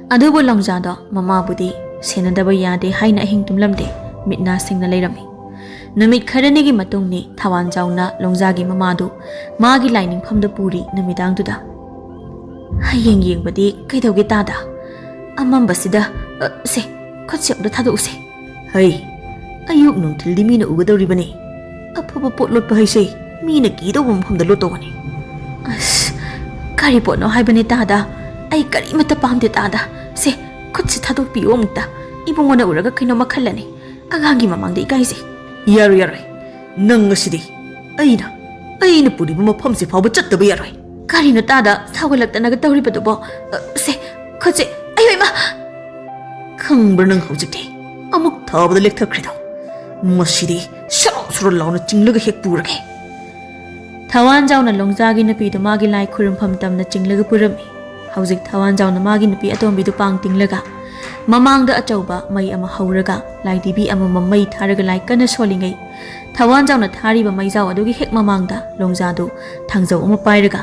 Adubu longjada mamabudi senadaba yade haina ahing tumlamde mitna singna leirami. Numit kharanigi matungni tawanjauna longjagi mamadu magi lainingphamda puri numidangduda. ꯍꯌꯦꯡ ꯌꯦꯡꯕꯗꯤ ꯀꯩꯗꯧꯒꯦ ꯇꯥꯗ ꯑꯃꯝꯕꯁꯤꯗ ꯁꯦ ꯈꯨꯠꯁꯦ ꯑꯝꯇ ꯊꯥꯗꯣꯛꯎꯁꯦ ꯍꯩ ꯑꯌꯨꯛ ꯅꯨꯡꯊꯤꯜꯗꯤ ꯃꯤꯅ ꯎꯒꯗꯧꯔꯤꯕꯅꯤ ꯑꯐꯕ ꯄꯣꯠ ꯂꯣꯠꯄ ꯍꯩꯁꯦ ꯃꯤꯅ ꯀꯤꯗꯧꯕ ꯃꯐꯝꯗ ꯂꯣꯠꯇꯧꯕꯅꯤ ꯑꯁ ꯀꯔꯤ ꯄꯣꯠꯅꯣ ꯍꯥꯏꯕꯅꯤ ꯇꯥꯗ ꯑꯩ ꯀꯔꯤꯃꯠꯇ ꯄꯥꯝꯗꯦ ꯇꯥꯗ ꯁꯦ ꯈꯨꯠꯁꯦ ꯊꯥꯗꯣꯛꯄꯤꯌꯣ ꯑꯃꯨꯛꯇ ꯏꯕꯨꯡꯉꯣꯅ ꯎꯔꯒ ꯀꯩꯅꯣꯝꯃ ꯈꯜꯂꯅꯤ ꯑꯉꯥꯡꯒꯤ ꯃꯃꯥꯡꯗ ꯏꯀꯥꯏꯖꯩ ꯌꯥꯔꯣꯏ ꯌꯥꯔꯣꯏ ꯅꯪ ꯉꯁꯤꯗꯤ ꯑꯩꯅ ꯄꯨꯔꯤꯕ ꯃꯐꯝꯁꯦ ꯐꯥꯎꯕ ꯆꯠꯇꯕ ꯌꯥꯔꯣꯏ ꯀꯔꯤꯅꯣ ꯇꯥꯗ ꯁꯥꯎꯒꯠꯂꯛꯇꯅꯒ ꯇꯧꯔꯤꯕꯗꯨꯕꯣ ꯁꯦ ꯈꯨꯠꯁꯦ ꯑꯌꯣ ꯏꯃꯥ ꯈꯪꯕ꯭ꯔꯥ ꯅꯪ ꯍꯧꯖꯤꯛꯇꯤ ꯑꯃꯨꯛ ꯊꯥꯕꯗ ꯂꯦꯛꯊꯈ꯭ꯔꯤꯗꯣ ꯃꯁꯤꯗꯤ ꯁꯔꯣ ꯁꯔꯣ ꯂꯥꯎꯅ ꯆꯤꯡꯂꯒ ꯍꯦꯛ ꯄꯨꯔꯒꯦ ꯊꯋꯥꯟꯖꯥꯎꯅ ꯂꯣꯡꯖꯥꯒꯤ ꯅꯨꯄꯤꯗꯨ ꯃꯥꯒꯤ ꯂꯥꯏ ꯈꯨꯔꯨꯝꯐꯝ ꯇꯝꯅ ꯆꯤꯡꯂꯒ ꯄꯨꯔꯝꯃꯤ ꯍꯧꯖꯤꯛ ꯊꯋꯥꯟꯖꯥꯎꯅ ꯃꯥꯒꯤ ꯅꯨꯄꯤ ꯑꯇꯣꯝꯕꯤꯗꯨ ꯄꯥꯡ ꯇꯤꯡꯂꯒ ꯃꯃꯥꯡꯗ ꯑꯆꯧꯕ ꯃꯩ ꯑꯃ ꯍꯧꯔꯒ ꯂꯥꯏꯗꯤꯕꯤ ꯑꯃꯃꯝ ꯃꯩ ꯊꯥꯔꯒ ꯂꯥꯏ ꯀꯟꯅ ꯁꯣꯜꯂꯤꯉꯩ ꯊꯋꯥꯟꯖꯥꯎꯅ ꯊꯥꯔꯤꯕ ꯃꯩꯖꯥꯎ ꯑꯗꯨꯒꯤ ꯍꯦꯛ ꯃꯃꯥꯡꯗ ꯂꯣꯡꯖꯥꯗꯨ ꯊꯥꯡꯖꯧ ꯑꯃ ꯄꯥꯏꯔꯒ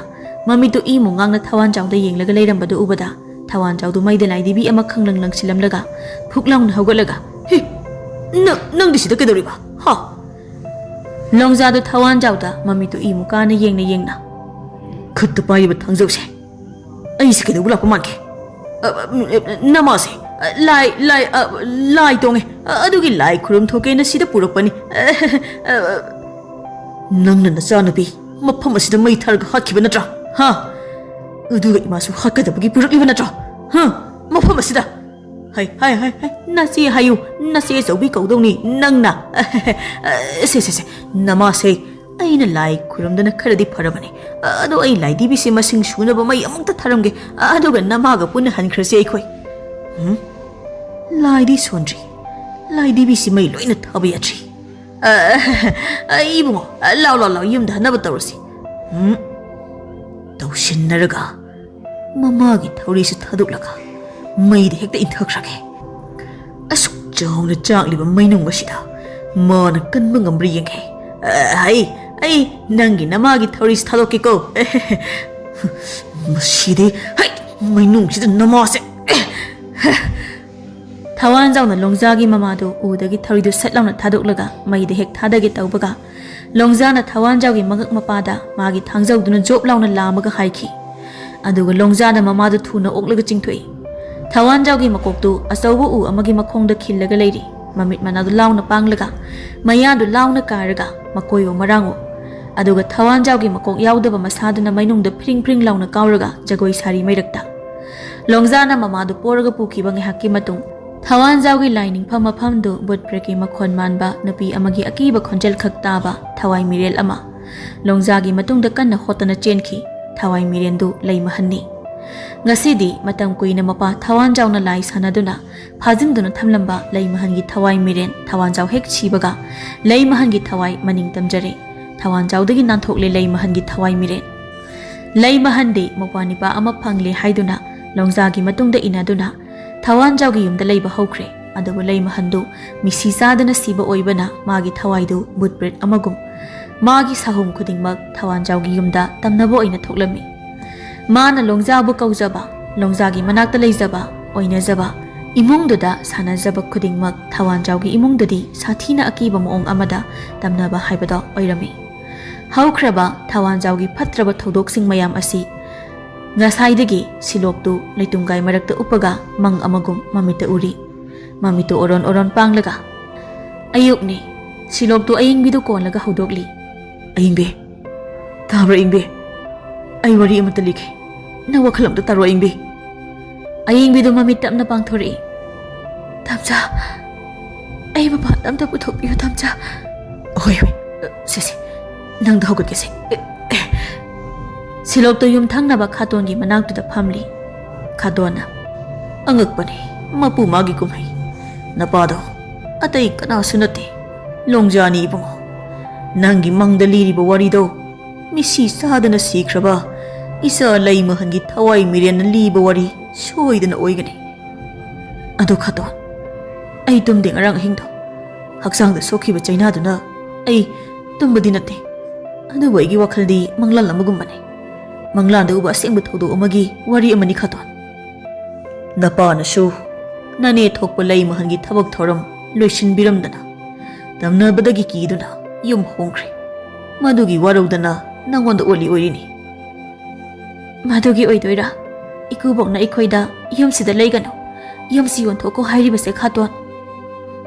ꯃꯃꯤꯠꯇꯨ ꯏꯃꯨ ꯉꯥꯡꯅ ꯊꯋꯥꯟꯖꯥꯎꯗ ꯌꯦꯡꯂꯒ ꯂꯩꯔꯝꯕꯗꯨ ꯎꯕꯗ ꯊꯋꯥꯟꯖꯥꯎꯗꯨ ꯃꯩꯗ ꯂꯥꯏꯗꯤꯕꯤ ꯑꯃ ꯈꯪꯂꯪ ꯂꯪꯁꯤꯜꯂꯝꯂꯒ ꯐꯨꯛ ꯂꯥꯎꯅ ꯍꯧꯒꯠꯂꯒ ꯍꯤ ꯅꯪꯗꯤ ꯁꯤꯗ ꯀꯩꯗꯧꯔꯤꯕ ꯍꯥ ꯂꯣꯡꯖꯥꯗꯨ ꯊꯋꯥꯟꯖꯥꯎꯗ ꯃꯃꯤꯠꯇꯨ ꯏꯃꯨ ꯀꯥꯅ ꯌꯦꯡꯅ ꯈꯨꯠꯇ ꯄꯥꯏꯔꯤꯕ ꯊꯥꯡꯖꯧꯁꯦ ꯑꯩꯁꯦ ꯀꯩꯗꯧꯕ ꯂꯥꯛꯄ ꯃꯥꯟꯒꯦ ꯅꯃꯥꯁꯦ ꯂꯥꯏ ꯇꯣꯡꯉꯦ ꯑꯗꯨꯒꯤ ꯂꯥꯏ ꯈꯨꯔꯨꯝ ꯊꯣꯛꯀꯦꯅ ꯁꯤꯗ ꯄꯨꯔꯛꯄꯅꯤ ꯅꯪꯅ ꯅꯆꯥꯅꯨꯄꯤ ꯃꯐꯝ ꯑꯁꯤꯗ ꯃꯩ ꯊꯥꯔꯒ ꯍꯥꯠꯈꯤꯕ ꯅꯠꯇ꯭ꯔꯥ ꯍꯥ ꯑꯗꯨꯒ ꯏꯃꯥꯁꯨ ꯍꯥꯠꯀꯗꯕꯒꯤ ꯄꯨꯔꯛꯂꯤꯕ ꯅꯠꯇ꯭ꯔꯣ ꯍꯥ ꯃꯐꯝ ꯑꯁꯤꯗ ꯍꯥꯏ ꯅꯆꯦ ꯍꯥꯏꯌꯨ ꯅꯆꯦ ꯑꯆꯧꯕꯤ ꯀꯧꯗꯧꯅꯤ ꯅꯪꯅ ꯁꯦ ꯅꯃꯥꯁꯦ ꯑꯩꯅ ꯂꯥꯏ ꯈꯨꯔꯨꯝꯗꯅ ꯈꯔꯗꯤ ꯐꯔꯕꯅꯤ ꯑꯗꯣ ꯑꯩ ꯂꯥꯏꯗꯤꯕꯤꯁꯦ ꯃꯁꯤꯡ ꯁꯨꯅꯕ ꯃꯩ ꯑꯃꯨꯛꯇ ꯊꯥꯔꯝꯒꯦ ꯑꯗꯨꯒ ꯅꯃꯥꯒ ꯄꯨꯟꯅ ꯍꯟꯈ꯭ꯔꯁꯤ ꯑꯩꯈꯣই ꯂꯥꯏꯗꯤ ꯁꯣꯟꯗ꯭ꯔꯤ ꯂꯥꯏꯗꯤꯕꯤꯁꯤ ꯃꯩ ꯂꯣꯏꯅ ꯊꯥꯕ ꯌꯥꯗ꯭ꯔꯤ ꯏꯕꯨꯡꯉꯣ ꯂꯥꯎ ꯌꯨꯝꯗ ꯍꯟꯅꯕ ꯇꯧꯔꯁꯤ ꯇꯧꯁꯤꯟꯅꯔꯒ ꯃꯃꯥꯒꯤ ꯊꯧꯔꯤꯁꯨ ꯊꯥꯗꯣꯛꯂꯒ ꯃꯩꯗ ꯍꯦꯛꯇ ꯏꯟꯊꯈ꯭ꯔꯒꯦ ꯑꯁꯨꯛ ꯆꯥꯎꯅ ꯆꯥꯛꯂꯤꯕ ꯃꯩꯅꯨꯡ ꯑꯁꯤꯗ ꯃꯥꯅ ꯀꯟꯕ ꯉꯝꯕ꯭ꯔꯥ ꯌꯦꯡꯒꯦ ꯑꯩ ꯅꯪꯒꯤ ꯅꯃꯥꯒꯤ ꯊꯧꯔꯤꯁꯤ ꯊꯥꯗꯣꯛꯀꯦꯀꯣ ꯃꯁꯤꯗꯤ ꯃꯩꯅꯨꯡꯁꯤꯗ ꯅꯃꯥꯁꯦ ꯊꯋꯥꯟꯖꯥꯎꯅ ꯂꯣꯡꯖꯥꯒꯤ ꯃꯃꯥꯗꯨ ꯎꯗꯒꯤ ꯊꯧꯔꯤꯗꯨ ꯁꯠ ꯂꯥꯎꯅ ꯊꯥꯗꯣꯛꯂꯒ ꯃꯩꯗ ꯍꯦꯛ ꯊꯥꯗꯒꯦ ꯇꯧꯕꯒ ꯂꯣꯡꯖꯥꯅ ꯊꯋꯥꯟꯖꯥꯎꯒꯤ ꯃꯉꯛ ꯃꯄꯥꯗ ꯃꯥꯒꯤ ꯊꯥꯡꯖꯧꯗꯨꯅ ꯖꯣꯞ ꯂꯥꯎꯅ ꯂꯥꯝꯃꯒ ꯍꯥꯏꯈꯤ ꯑꯗꯨꯒ ꯂꯣꯡꯖꯥꯅ ꯃꯃꯥꯗꯨ ꯊꯨꯅ ꯑꯣꯛꯂꯒ ꯆꯤꯡꯊꯣꯛꯏ ꯊꯋꯥꯟꯖꯥꯎꯒꯤ ꯃꯀꯣꯛꯇꯨ ꯑꯆꯧꯕ ꯎ ꯑꯃꯒꯤ ꯃꯈꯣꯡꯗ ꯈꯤꯜꯂꯒ ꯂꯩꯔꯤ ꯃꯃꯤꯠ ꯃꯅꯥꯗꯨ ꯂꯥꯎꯅ ꯄꯥꯡꯂꯒ ꯃꯌꯥꯗꯨ ꯂꯥꯎꯅ ꯀꯥꯔꯒ ꯃꯀꯣꯏꯋꯣ ꯃꯔꯥꯡꯋꯣ ꯑꯗꯨꯒ ꯊꯋꯥꯟꯖꯥꯎꯒꯤ ꯃꯀꯣꯛ ꯌꯥꯎꯗꯕ ꯃꯁꯥꯗꯨꯅ ꯃꯩꯅꯨꯡꯗ ꯐ꯭ꯔꯤꯡ ꯂꯥꯎꯅ ꯀꯥꯎꯔꯒ ꯖꯒꯣꯏ ꯁꯥꯔꯤ ꯃꯩꯔꯛꯇ ꯂꯣꯡꯖꯥꯅ ꯃꯃꯥꯗꯨ ꯄꯣꯔꯒ ꯄꯨꯈꯤꯕ ꯉꯥꯏꯍꯥꯛꯀꯤ ꯃꯇꯨꯡ ꯊꯋꯥꯟꯖꯥꯎꯒꯤ ꯂꯥꯏꯅꯤꯡꯐꯝ ꯃꯐꯝꯗꯨ ꯕꯨꯠ ꯄ꯭ꯔꯦꯠꯀꯤ ꯃꯈꯣꯟ ꯃꯥꯟꯕ ꯅꯨꯄꯤ ꯑꯃꯒꯤ ꯑꯀꯤꯕ ꯈꯣꯟꯖꯦꯜ ꯈꯛ ꯇꯥꯕ ꯊꯋꯥꯏ ꯃꯤꯔꯦꯜ ꯑꯃ ꯂꯣꯡꯖꯥꯒꯤ ꯃꯇꯨꯡꯗ ꯀꯟꯅ ꯍꯣꯠꯇꯅ ꯆꯦꯟꯈꯤ ꯊꯋꯥꯏ ꯃꯤꯔꯦꯟꯗꯨ ꯂꯩꯃꯍꯟꯅꯤ ꯉꯁꯤꯗꯤ ꯃꯇꯝ ꯀꯨꯏꯅ ꯃꯄꯥ ꯊꯋꯥꯟꯖꯥꯎꯅ ꯂꯥꯏ ꯁꯥꯟꯅꯗꯨꯅ ꯐꯥꯖꯤꯟꯗꯨꯅ ꯊꯝꯂꯝꯕ ꯂꯩꯃꯍꯟꯒꯤ ꯊꯋꯥꯏ ꯃꯤꯔꯦꯟ ꯊꯋꯥꯟꯖꯥꯎ ꯍꯦꯛ ꯁꯤꯕꯒ ꯂꯩꯃꯍꯟꯒꯤ ꯊꯋꯥꯏ ꯃꯅꯤꯡ ꯇꯝꯖꯔꯦ ꯊꯋꯥꯟꯖꯥꯎꯗꯒꯤ ꯅꯥꯟꯊꯣꯛꯂꯦ ꯂꯩꯃꯍꯟꯒꯤ ꯊꯋꯥꯏ ꯃꯤꯔꯦꯟ ꯂꯩꯃꯍꯟꯗꯤ ꯃꯧꯄ꯭ꯋꯥꯅꯤꯄꯥ ꯑꯃ ꯐꯪꯂꯦ ꯍꯥꯏꯗꯨꯅ ꯂꯣꯡꯖꯥꯒꯤ ꯃꯇꯨꯡꯗ ꯏꯟꯅꯗꯨꯅ ꯊꯋꯥꯟꯖꯥꯎꯒꯤ ꯌꯨꯝꯗ ꯂꯩꯕ ꯍꯧꯈ꯭ꯔꯦ ꯑꯗꯨꯕꯨ ꯂꯩꯃꯍꯟꯗꯨ ꯃꯤꯁꯤ ꯆꯥꯗꯅ ꯁꯤꯕ ꯑꯣꯏꯕꯅ ꯃꯥꯒꯤ ꯊꯋꯥꯏꯗꯨ ꯕꯨꯠ ꯄ꯭ꯔꯦꯠ ꯑꯃꯒꯨꯝ ꯃꯥꯒꯤ ꯁꯥꯍꯨꯝ ꯈꯨꯗꯤꯡꯃꯛ ꯊꯋꯥꯟꯖꯥꯎꯒꯤ ꯌꯨꯝꯗ ꯇꯝꯅꯕ ꯑꯣꯏꯅ ꯊꯣꯛꯂꯝꯃꯤ ꯃꯥꯅ ꯂꯣꯡꯖꯥꯕꯨ ꯀꯧꯖꯕ ꯂꯣꯡꯖꯥꯒꯤ ꯃꯅꯥꯛꯇ ꯂꯩꯖꯕ ꯑꯣꯏꯅꯖꯕ ꯏꯃꯨꯡꯗꯨꯗ ꯁꯥꯟꯅꯖꯕ ꯈꯨꯗꯤꯡꯃꯛ ꯊꯋꯥꯟꯖꯥꯎꯒꯤ ꯏꯃꯨꯡꯗꯗꯤ ꯁꯥꯊꯤꯅ ꯑꯀꯤꯕ ꯃꯑꯣꯡ ꯑꯃꯗ ꯇꯝꯅꯕ ꯍꯥꯏꯕꯗꯣ ꯑꯣꯏꯔꯝꯃꯤ ꯍꯧꯈ꯭ꯔꯕ ꯊꯋꯥꯟꯖꯥꯎꯒꯤ ꯐꯠꯇ꯭ꯔꯕ ꯊꯧꯗꯣꯛꯁꯤꯡ ꯃꯌꯥꯝ ꯑꯁꯤ ꯉꯁꯥꯏꯗꯒꯤ ꯁꯤꯂꯣꯛꯇꯨ ꯂꯩꯇꯨꯡꯒꯥꯏ ꯃꯔꯛꯇ ꯎꯞꯄꯒ ꯃꯪ ꯑꯃꯒꯨꯝ ꯃꯃꯤꯠꯇ ꯎꯔꯤ ꯃꯃꯤꯠꯇꯨ ꯑꯣꯔꯣꯟ ꯄꯥꯡꯂꯒ ꯑꯌꯨꯛꯅꯤ ꯁꯤꯂꯣꯛꯇꯨ ꯑꯌꯤꯡꯕꯤꯗꯨ ꯀꯣꯟꯂꯒ ꯍꯧꯗꯣꯛꯂꯤ ꯑꯌꯤꯡꯕꯤ ꯇꯥꯕ꯭ꯔꯥ ꯑꯌꯤꯡꯕꯤ ꯑꯩ ꯋꯥꯔꯤ ꯑꯃꯇ ꯂꯤꯒꯦ ꯅꯪ ꯋꯥꯈꯜ ꯑꯃꯇ ꯇꯥꯔꯣ ꯑꯌꯤꯡꯕꯤ ꯑꯌꯤꯡꯕꯤꯗꯨ ꯃꯃꯤꯠ ꯇꯞꯅ ꯄꯥꯡꯊꯣꯔꯛꯏ ꯇꯝꯆꯥ ꯑꯩ ꯃꯄꯥꯟꯗ ꯑꯝꯇ ꯄꯨꯊꯣꯛꯄꯤꯌꯨ ꯇꯝꯆꯥ ꯍꯣꯏ ꯁꯦ ꯅꯪꯗ ꯍꯧꯒꯠꯀꯦꯁꯦ ꯁꯤꯂꯣꯛꯇꯨ ꯌꯨꯝꯊꯪꯅꯕ ꯈꯥꯇꯣꯟꯒꯤ ꯃꯅꯥꯛꯇꯨꯗ ꯐꯝꯂꯤ ꯈꯥꯇꯣꯟꯅ ꯑꯉꯛꯄꯅꯤ ꯃꯄꯨ ꯃꯥꯒꯤ ꯀꯨꯝꯍꯩ ꯅꯄꯥꯗꯣ ꯑꯇꯩ ꯀꯅꯥꯁꯨ ꯅꯠꯇꯦ ꯂꯣꯡꯖꯥꯅꯤ ꯏꯕꯨꯡꯉꯣ ꯅꯪꯒꯤ ꯃꯪꯗ ꯂꯤꯔꯤꯕ ꯋꯥꯔꯤꯗꯣ ꯃꯤꯁꯤ ꯆꯥꯗꯅ ꯁꯤꯈ꯭ꯔꯕ ꯏꯆꯥ ꯂꯩꯃꯍꯟꯒꯤ ꯊꯋꯥꯏ ꯃꯤꯔꯦꯟꯅ ꯂꯤꯕ ꯋꯥꯔꯤ ꯁꯣꯏꯗꯅ ꯑꯣꯏꯒꯅꯤ ꯑꯗꯣ ꯈꯥꯇꯣꯟ ꯑꯩ ꯇꯨꯝꯗꯦ ꯉꯔꯥꯡ ꯑꯍꯤꯡꯗꯣ ꯍꯛꯆꯥꯡꯗ ꯁꯣꯛꯈꯤꯕ ꯆꯩꯅꯥꯗꯨꯅ ꯑꯩ ꯇꯨꯝꯕꯗꯤ ꯅꯠꯇꯦ ꯑꯗꯨꯕꯨ ꯑꯩꯒꯤ ꯋꯥꯈꯜꯗꯤ ꯃꯪꯂꯥꯟ ꯑꯃꯒꯨꯝꯕꯅꯤ ꯃꯪꯂꯥꯟꯗ ꯎꯕ ꯑꯁꯦꯡꯕ ꯊꯧꯗꯣꯛ ꯑꯃꯒꯤ ꯋꯥꯔꯤ ꯑꯃꯅꯤ ꯈꯥꯇꯣꯟ ꯅꯄꯥꯅꯁꯨ ꯅꯅꯦ ꯊꯣꯛꯄ ꯂꯩꯃꯍꯟꯒꯤ ꯊꯕꯛ ꯊꯧꯔꯝ ꯂꯣꯏꯁꯤꯟꯕꯤꯔꯝꯗꯅ ꯇꯝꯅꯕꯗꯒꯤ ꯀꯤꯗꯨꯅ ꯌꯨꯝ ꯍꯣꯡꯈ꯭ꯔꯦ ꯃꯗꯨꯒꯤ ꯋꯥꯔꯧꯗꯅ ꯅꯪꯉꯣꯟꯗ ꯑꯣꯜꯂꯤ ꯑꯣꯏꯔꯤꯅꯤ ꯃꯗꯨꯒꯤ ꯑꯣꯏꯗꯣꯏꯔꯥ ꯏꯀꯨꯕꯣꯛꯅ ꯑꯩꯈꯣꯏꯗ ꯌꯨꯝꯁꯤꯗ ꯂꯩꯒꯅꯨ, ꯌꯨꯝꯁꯤ ꯌꯣꯟꯊꯣꯛꯀꯣ ꯍꯥꯏꯔꯤꯕꯁꯦ ꯈꯥꯇꯣꯟ?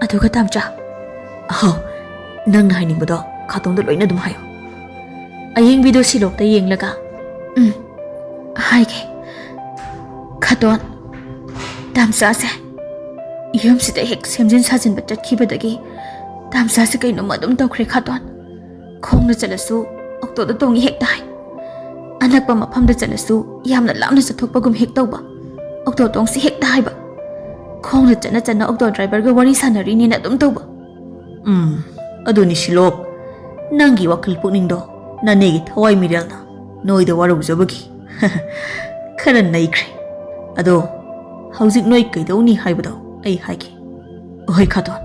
ꯑꯗꯨꯒ ꯇꯥꯝꯆꯥ, ꯑꯍꯣ, ꯅꯪꯅ ꯍꯥꯏꯅꯤꯡꯕꯗꯣ ꯈꯥꯇꯣꯟꯗ ꯂꯣꯏꯅ ꯑꯗꯨꯝ ꯍꯥꯏꯌꯣ꯫ ꯑꯌꯦꯡꯕꯤꯗꯣ ꯁꯤꯂꯣꯛꯇ ꯌꯦꯡꯂꯒ ꯍꯥꯏꯒꯦ ꯈꯥꯇꯣꯟ, ꯇꯥꯝꯆꯥꯁꯦ ꯌꯨꯝꯁꯤꯗ ꯍꯦꯛ ꯁꯦꯝꯖꯤꯟ ꯁꯥꯖꯤꯟꯕ ꯆꯠꯈꯤꯕꯗꯒꯤ ꯇꯥꯝꯆꯥꯁꯦ ꯀꯩꯅꯣꯝꯃ ꯑꯗꯨꯝ ꯇꯧꯈ꯭ꯔꯦ ꯈꯥꯇꯣꯟ꯫ ꯈꯣꯡꯅ ꯆꯠꯂꯁꯨ ꯑꯣꯛꯇꯣꯗ ꯇꯣꯡꯉꯤ ꯍꯦꯛꯇ ꯍꯥꯏ, ꯑꯅꯛꯄ ꯃꯐꯝꯗ ꯆꯠꯂꯁꯨ ꯌꯥꯝꯅ ꯂꯥꯞꯅ ꯆꯠꯊꯣꯛꯄꯒꯨꯝ ꯍꯦꯛ ꯇꯧꯕ, ꯑꯣꯛꯇꯣ ꯇꯣꯡꯁꯤ ꯍꯦꯛꯇ ꯍꯥꯏꯕ, ꯈꯣꯡꯅ ꯆꯠꯅ ꯆꯠꯅ ꯑꯣꯛꯇꯣ ꯗ꯭ꯔꯥꯏꯚꯔꯒ ꯋꯥꯔꯤ ꯁꯥꯟꯅꯔꯤꯅꯦꯅ ꯑꯗꯨꯝ ꯇꯧꯕ꯫ ꯑꯗꯨꯅꯤ ꯁꯤꯂꯣꯛ, ꯅꯪꯒꯤ ꯋꯥꯈꯜ ꯄꯨꯛꯅꯤꯡꯗꯣ ꯅꯅꯦꯒꯤ ꯊꯋꯥꯏ ꯃꯤꯔꯦꯜꯅ ꯅꯣꯏꯗ ꯋꯥꯔꯧꯖꯕꯒꯤ ꯈꯔ ꯅꯩꯈ꯭ꯔꯦ꯫ ꯑꯗꯣ ꯍꯧꯖꯤꯛ ꯅꯣꯏ ꯀꯩꯗꯧꯅꯤ ꯍꯥꯏꯕꯗꯣ ꯑꯩ ꯍꯥꯏꯒꯦ꯫ ꯍꯣꯏ ꯈꯥꯇꯣꯟ,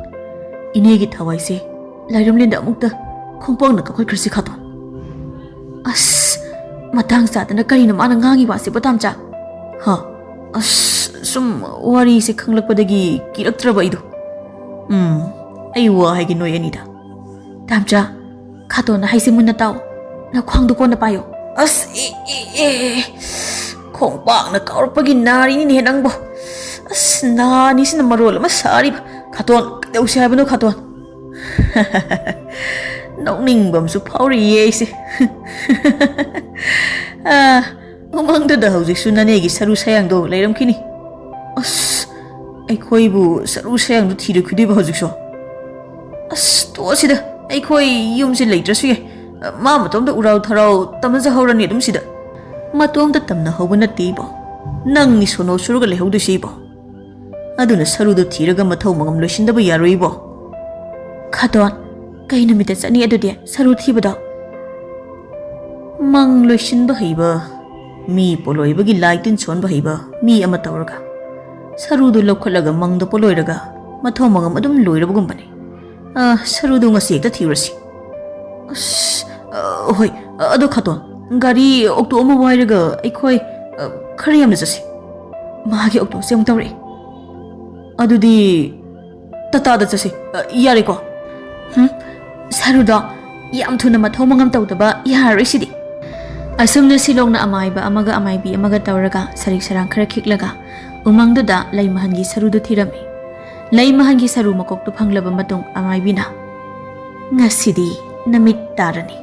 ꯏꯅꯦꯒꯤ ꯊꯋꯥꯏꯁꯦ ꯂꯥꯏꯔꯝꯂꯦꯟꯗ ꯑꯃꯨꯛꯇ ꯈꯣꯡꯄꯥꯛꯅ ꯀꯥꯎꯈꯠꯈ꯭ꯔꯁꯤ ꯈꯥꯇꯣꯟ꯫ ꯑꯁ, ꯃꯇꯥꯡ ꯆꯥꯗꯅ ꯀꯔꯤꯅꯣ ꯃꯥꯅ ꯉꯥꯡꯉꯤ ꯋꯥꯁꯤꯕꯣ ꯇꯥꯝꯆꯥ? ꯑꯁ, ꯁꯨꯝ ꯋꯥꯔꯤꯁꯦ ꯈꯪꯂꯛꯄꯗꯒꯤ ꯀꯤꯔꯛꯇ꯭ꯔꯕ ꯑꯩꯗꯣ꯫ ꯑꯩ ꯋꯥ ꯍꯥꯏꯒꯦ ꯅꯣꯏ ꯑꯅꯤꯗ꯫ ꯇꯥꯝꯆꯥ, ꯈꯥꯇꯣꯟꯅ ꯍꯥꯏꯁꯤ ꯃꯨꯟꯅ ꯇꯥꯎ, ꯅꯈ꯭ꯋꯥꯡꯗꯣ ꯀꯣꯟꯅ ꯄꯥꯏꯌꯣ꯫ ꯑꯁ, ꯈꯣꯡꯄꯥꯛꯅ ꯀꯥꯎꯔꯛꯄꯒꯤ ꯅꯥꯔꯤꯅꯤꯅꯦ ꯅꯪꯕꯣ꯫ ꯑꯁ, ꯅꯥꯅꯤꯁꯤꯅ ꯃꯔꯣꯜ ꯑꯃ ꯁꯥꯔꯤꯕ꯫ ꯈꯥꯇꯣꯟ, ꯀꯩꯗꯧꯁꯤ ꯍꯥꯏꯕꯅꯣ ꯈꯥꯇꯣꯟ? ꯅꯣꯛꯅꯤꯡꯕ ꯑꯃꯁꯨ ꯐꯥꯎꯔꯤꯌꯦ ꯑꯩꯁꯦ꯫ ꯎꯃꯪꯗꯨꯗ ꯍꯧꯖꯤꯛꯁꯨ ꯅꯅꯦꯒꯤ ꯁꯔꯨ ꯁꯌꯥꯡꯗꯣ ꯂꯩꯔꯝꯈꯤꯅꯤ꯫ ꯑꯁ, ꯑꯩꯈꯣꯏꯕꯨ ꯁꯔꯨ ꯁꯌꯥꯡꯗꯣ ꯊꯤꯔꯛꯈꯤꯗꯣꯏꯕ ꯍꯧꯖꯤꯛꯁꯨ? ꯑꯁ, ꯇꯣꯛꯑꯁꯤꯗ, ꯑꯩꯈꯣꯏ ꯌꯨꯝꯁꯦ ꯂꯩꯇ꯭ꯔꯁꯨ ꯌꯥꯏ, ꯃꯥ ꯃꯇꯣꯝꯗ ꯎꯔꯥꯎ ꯊꯔꯥꯎ ꯇꯝꯅꯖꯍꯧꯔꯅꯤ ꯑꯗꯨꯝ ꯁꯤꯗ꯫ ꯃꯇꯣꯝꯗ ꯇꯝꯅ ꯍꯧꯕ ꯅꯠꯇꯦ ꯏꯕꯣ, ꯅꯪꯅꯤ ꯁꯣꯅꯣ ꯁꯨꯔꯒ ꯂꯩꯍꯧꯗꯣꯏꯁꯤ ꯏꯕꯣ꯫ ꯑꯗꯨꯅ ꯁꯔꯨꯗꯣ ꯊꯤꯔꯒ ꯃꯊꯧ ꯃꯉꯝ ꯂꯣꯏꯁꯤꯟꯗꯕ ꯌꯥꯔꯣꯏ ꯏꯕꯣ꯫ ꯈꯥꯇꯣꯟ, ꯀꯩ ꯅꯨꯃꯤꯠꯇ ꯆꯠꯅꯤ ꯑꯗꯨꯗꯤ ꯁꯔꯨ ꯊꯤꯕꯗꯣ? ꯃꯪ ꯂꯣꯏꯁꯤꯟꯕ ꯍꯩꯕ, ꯃꯤ ꯄꯣꯂꯣꯏꯕꯒꯤ ꯂꯥꯏ ꯇꯤꯟ ꯁꯣꯟꯕ ꯍꯩꯕ ꯃꯤ ꯑꯃ ꯇꯧꯔꯒ ꯁꯔꯨꯗꯨ ꯂꯧꯈꯠꯂꯒ ꯃꯪꯗ ꯄꯣꯂꯣꯏꯔꯒ ꯃꯊꯧ ꯃꯉꯝ ꯑꯗꯨꯝ ꯂꯣꯏꯔꯕꯒꯨꯝꯕꯅꯤ꯫ ꯁꯔꯨꯗꯨ ꯉꯁꯤ ꯍꯦꯛꯇ ꯊꯤꯔꯨꯔꯁꯤ꯫ ꯑꯁ, ꯍꯣꯏ, ꯑꯗꯣ ꯈꯥꯇꯣꯟ, ꯒꯥꯔꯤ ꯑꯣꯛꯇꯣ ꯑꯃ ꯋꯥꯏꯔꯒ ꯑꯩꯈꯣꯏ ꯈꯔ ꯌꯥꯝꯅ ꯆꯠꯁꯤ꯫ ꯃꯥꯒꯤ ꯑꯣꯛꯇꯣꯁꯦ ꯑꯃꯨꯛ ꯇꯧꯔꯛꯑꯦ꯫ ꯑꯗꯨꯗꯤ ꯇꯇꯥꯗ ꯆꯠꯁꯤ, ꯌꯥꯔꯦꯀꯣ? ꯁꯔꯨꯗꯣ ꯌꯥꯝ ꯊꯨꯅ ꯃꯊꯧ ꯃꯉꯝ ꯇꯧꯗꯕ ꯌꯥꯔꯔꯣꯏ ꯁꯤꯗꯤ꯫ ꯑꯁꯨꯝꯅ ꯁꯤꯂꯣꯡꯅ ꯑꯃꯥꯏꯕ ꯑꯃꯒ ꯑꯃꯥꯏꯕꯤ ꯑꯃꯒ ꯇꯧꯔꯒ ꯁꯔꯤꯛ ꯁꯔꯥꯡ ꯈꯔ ꯈꯤꯛꯂꯒ ꯎꯃꯪꯗꯨꯗ ꯂꯩꯃꯍꯟꯒꯤ ꯁꯔꯨꯗꯨ ꯊꯤꯔꯝꯃꯤ꯫ ꯂꯩꯃꯍꯟꯒꯤ ꯁꯔꯨ ꯃꯀꯣꯛꯇꯨ ꯐꯪꯂꯕ ꯃꯇꯨꯡ ꯑꯃꯥꯏꯕꯤꯅ, ꯉꯁꯤꯗꯤ ꯅꯨꯃꯤꯠ ꯇꯥꯔꯅꯤ,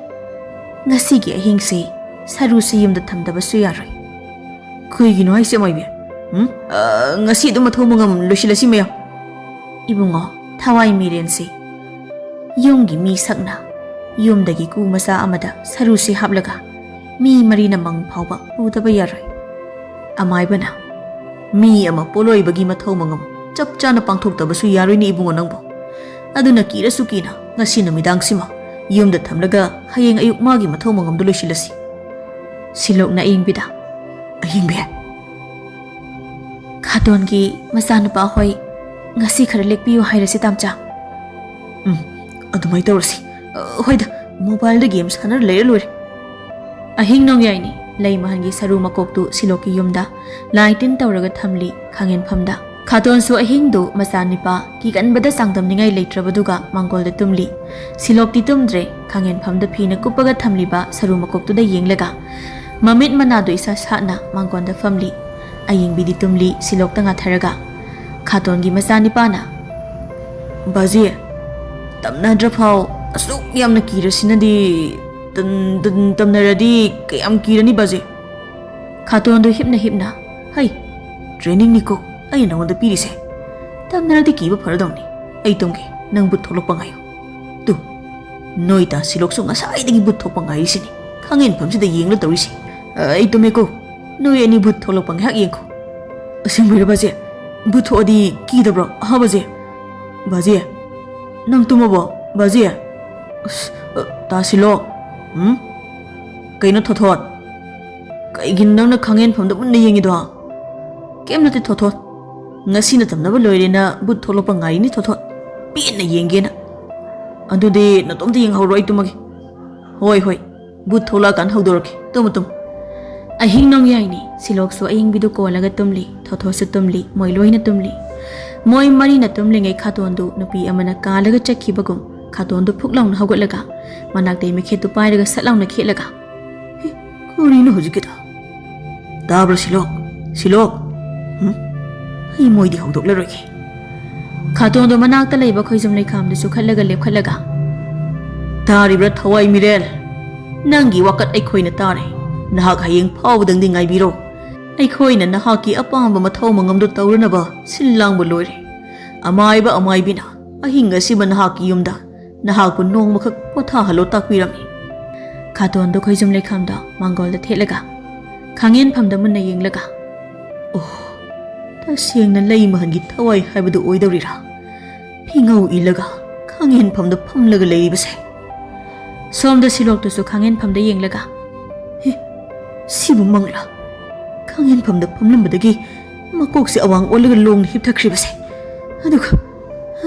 ꯉꯁꯤꯒꯤ ꯑꯍꯤꯡꯁꯤ ꯁꯔꯨꯁꯤ ꯌꯨꯝꯗ ꯊꯝꯗꯕꯁꯨ ꯌꯥꯔꯣꯏ꯫ ꯀꯩꯒꯤꯅꯣ ꯍꯥꯏꯁꯦ ꯑꯃꯥꯏꯕꯤ? ꯉꯁꯤ ꯑꯗꯨꯝ ꯃꯊꯧ ꯃꯉꯝ ꯂꯣꯏꯁꯤꯜꯂꯁꯤ ꯃꯌꯥꯝ꯫ ꯏꯕꯨꯡꯉꯣ, ꯊꯋꯥꯏ ꯃꯤꯔꯦꯟꯁꯤ ꯌꯨꯝꯒꯤ ꯃꯤ ꯁꯛꯅ ꯌꯨꯝꯗꯒꯤ ꯀꯨ ꯃꯆꯥ ꯑꯃꯗ ꯁꯔꯨꯁꯤ ꯍꯥꯞꯂꯒ ꯃꯤ ꯃꯔꯤꯅ ꯃꯪ ꯐꯥꯎꯕ ꯎꯗꯕ ꯌꯥꯔꯣꯏ꯫ ꯑꯃꯥꯏꯕꯅ ꯃꯤ ꯑꯃ ꯄꯣꯂꯣꯏꯕꯒꯤ ꯃꯊꯧ ꯃꯉꯝ ꯆꯞ ꯆꯥꯅ ꯄꯥꯡꯊꯣꯛꯇꯕꯁꯨ ꯌꯥꯔꯣꯏꯅꯤ ꯏꯕꯨꯡꯉꯣ ꯅꯪꯕꯨ꯫ ꯑꯗꯨꯅ ꯀꯤꯔꯁꯨ ꯀꯤꯅ ꯉꯁꯤ ꯅꯨꯃꯤꯗꯥꯡꯁꯤꯃ ꯌꯨꯝꯗ ꯊꯝꯂꯒ ꯍꯌꯦꯡ ꯑꯌꯨꯛ ꯃꯥꯒꯤ ꯃꯊꯧ ꯃꯉꯝꯗꯨ ꯂꯣꯏꯁꯤꯜꯂꯁꯤ꯫ ꯁꯤꯂꯣꯛꯅ ꯑꯌꯤꯡꯕꯤꯗ, ꯑꯌꯤꯡꯕꯤ, ꯈꯥꯇꯣꯟꯒꯤ ꯃꯆꯥꯅꯨꯄꯥ ꯍꯣꯏ ꯉꯁꯤ ꯈꯔ ꯂꯦꯛꯄꯤꯌꯨ ꯍꯥꯏꯔꯁꯤ ꯇꯥꯝꯆꯥ꯫ ꯑꯗꯨꯃꯥꯏꯅ ꯇꯧꯔꯁꯤ꯫ ꯍꯣꯏꯗ, ꯃꯣꯕꯥꯏꯜꯗ ꯒꯦꯝ ꯁꯥꯟꯅꯔ ꯂꯩꯔ ꯂꯣꯏꯔꯦ꯫ ꯑꯍꯤꯡ ꯅꯣꯡꯌꯥꯏꯅꯤ ꯂꯩꯃꯍꯟꯒꯤ ꯁꯔꯨ ꯃꯀꯣꯛꯇꯨ ꯁꯤꯂꯣꯛꯀꯤ ꯌꯨꯝꯗ ꯂꯥꯏ ꯇꯤꯟ ꯇꯧꯔꯒ ꯊꯝꯂꯤ ꯈꯥꯡꯉꯦꯟꯐꯝꯗ꯫ ꯈꯥꯇꯣꯟꯁꯨ ꯑꯍꯤꯡꯗꯨ ꯃꯆꯥꯅꯤꯄꯥ ꯀꯤꯒꯟꯕꯗ ꯆꯥꯡꯗꯝꯅꯤꯡꯉꯥꯏ ꯂꯩꯇ꯭ꯔꯕꯗꯨꯒ ꯃꯥꯡꯒꯣꯜꯗ ꯇꯨꯝꯂꯤ꯫ ꯁꯤꯂꯣꯛꯇꯤ ꯇꯨꯝꯗ꯭ꯔꯦ, ꯈꯥꯡꯉꯦꯟꯐꯝꯗ ꯐꯤꯅ ꯀꯨꯞꯄꯒ ꯊꯝꯂꯤꯕ ꯁꯔꯨ ꯃꯀꯣꯛꯇꯨꯗ ꯌꯦꯡꯂꯒ ꯃꯃꯤꯠ ꯃꯅꯥꯗꯨ ꯏꯁꯥ ꯁꯥꯠꯅ ꯃꯥꯡꯒꯣꯟꯗ ꯐꯝꯂꯤ꯫ ꯑꯌꯤꯡꯕꯤꯗꯤ ꯇꯨꯝꯂꯤ ꯁꯤꯂꯣꯛꯇ ꯉꯥꯊꯔꯒ꯫ ꯈꯥꯇꯣꯟꯒꯤ ꯃꯆꯥꯅꯤꯄꯥꯅ, ꯕꯥꯖꯤ, ꯇꯝꯅꯗ꯭ꯔꯐꯥꯎ ꯑꯁꯨꯛ ꯌꯥꯝꯅ ꯀꯤꯔꯁꯤꯅꯗꯤ ꯇꯝꯅꯔꯗꯤ ꯀꯌꯥꯝ ꯀꯤꯔꯅꯤ ꯕꯥꯖꯤ? ꯈꯥꯇꯣꯟꯗꯨ ꯍꯤꯞꯅ ꯍꯤꯞꯅ, ꯍꯩ, ꯇ꯭ꯔꯦꯅꯤꯡꯅꯤꯀꯣ ꯑꯩ ꯅꯉꯣꯟꯗ ꯄꯤꯔꯤꯁꯦ, ꯇꯝꯅꯔꯗꯤ ꯀꯤꯕ ꯐꯔꯗꯧꯅꯤ꯫ ꯑꯩ ꯇꯨꯝꯒꯦ, ꯅꯪ ꯕꯨꯠ ꯊꯣꯛꯂꯛꯄ ꯉꯥꯏꯌꯨ꯫ ꯇꯨ, ꯅꯣꯏ ꯇꯥ ꯁꯤꯂꯣꯛꯁꯨ ꯉꯁꯥꯏꯗꯒꯤ ꯕꯨꯠ ꯊꯣꯛꯄ ꯉꯥꯏꯔꯤꯁꯤꯅꯤ, ꯈꯥꯡꯉꯦꯟꯐꯝꯁꯤꯗ ꯌꯦꯡꯂ ꯇꯧꯔꯤꯁꯤ꯫ ꯑꯩ ꯇꯨꯝꯃꯦꯀꯣ, ꯅꯣꯏ ꯑꯅꯤ ꯕꯨꯠ ꯊꯣꯛꯂꯛꯄ ꯉꯥꯏꯍꯥꯛ ꯌꯦꯡꯈꯣ꯫ ꯑꯁꯦꯡꯕꯩꯔꯣ ꯕꯥꯖꯤ? ꯕꯨꯠ ꯊꯣꯛꯑꯗꯤ ꯀꯤꯗꯕ꯭ꯔꯣ ꯕꯥꯖꯤ? ꯕꯥꯖꯤ, ꯅꯪ ꯇꯨꯝꯃꯕꯣ ꯕꯥꯖꯤ? ꯑꯁ, ꯇꯥ ꯁꯤꯂꯣꯛ, ꯀꯩꯅꯣ ꯊꯣꯊꯣꯠ? ꯀꯩꯒꯤꯅꯣ ꯅꯪꯅ ꯈꯥꯡꯉꯦꯟꯐꯝꯗ ꯃꯨꯟꯅ ꯌꯦꯡꯉꯤꯗꯣ? ꯀꯩꯝ ꯅꯠꯇꯦ ꯊꯣꯊꯣꯠ, ꯉꯁꯤꯅ ꯇꯝꯅꯕ ꯂꯣꯏꯔꯦꯅ ꯕꯨꯠ ꯊꯣꯛꯂꯛꯄ ꯉꯥꯏꯔꯤꯅꯤ ꯊꯣꯊꯣꯠ, ꯄꯦꯟꯅ ꯌꯦꯡꯒꯦꯅ꯫ ꯑꯗꯨꯗꯤ ꯅꯇꯣꯝꯇ ꯌꯦꯡꯍꯧꯔꯣ, ꯑꯩ ꯇꯨꯝꯃꯒꯦ꯫ ꯍꯣꯏ, ꯕꯨꯠ ꯊꯣꯛꯂꯛꯑꯀꯥꯟꯗ ꯍꯧꯗꯣꯔꯛꯀꯦ, ꯇꯨꯝꯃꯨ꯫ ꯑꯍꯤꯡ ꯅꯣꯡꯌꯥꯏꯅꯤ ꯁꯤꯂꯣꯛꯁꯨ ꯑꯌꯤꯡꯕꯤꯗꯨ ꯀꯣꯜꯂꯒ ꯇꯨꯝꯂꯤ, ꯊꯣꯊꯣꯠꯁꯨ ꯇꯨꯝꯂꯤ, ꯃꯣꯏ ꯂꯣꯏꯅ ꯇꯨꯝꯂꯤ꯫ ꯃꯣꯏ ꯃꯔꯤꯅ ꯇꯨꯝꯂꯤꯉꯩ ꯈꯥꯇꯣꯟꯗꯨ ꯅꯨꯄꯤ ꯑꯃꯅ ꯀꯥꯜꯂꯒ ꯆꯠꯈꯤꯕꯒꯨꯝ ꯈꯥꯇꯣꯟꯗꯨ ꯐꯨꯛ ꯂꯥꯎꯅ ꯍꯧꯒꯠꯂꯒ ꯃꯅꯥꯛꯇꯩ ꯃꯩꯈꯦꯠꯇꯨ ꯄꯥꯏꯔꯒ ꯁꯠ ꯂꯥꯎꯅ ꯈꯦꯠꯂꯒ, ꯀꯔꯤꯅꯣ ꯍꯧꯖꯤꯛꯀꯤꯗꯣ? ꯇꯥꯕ꯭ꯔꯥ ꯁꯤꯂꯣꯛ? Silok Hi moidi hodok la roki Khatong do manak ta leiba khoizum nei kham de su khallaga lep khallaga Tari bra thawai mirel Nangi wakat ai khoina tare Nahak hayeng phau dang ding ai biro Ai khoina nahak ki apang ba mathau mangam do tawrana ba sillang bo loire Amai ba amai bina ahinga si ba nahak ki yumda Nahak bu nong makhak potha halo takpirami Khatong do khoizum nei kham da mangol da thelaga Khangen pham da mun na yenglaga Oh Ta siang na lei mahan gi thawai haibadu oidawrira Phingau ilaga Khangen pham da phamlaga leibase Som da silok to su khangen pham da yenglaga He sibu mangla Khangen pham da phamlambadagi makok se awang olaga long hip thakribase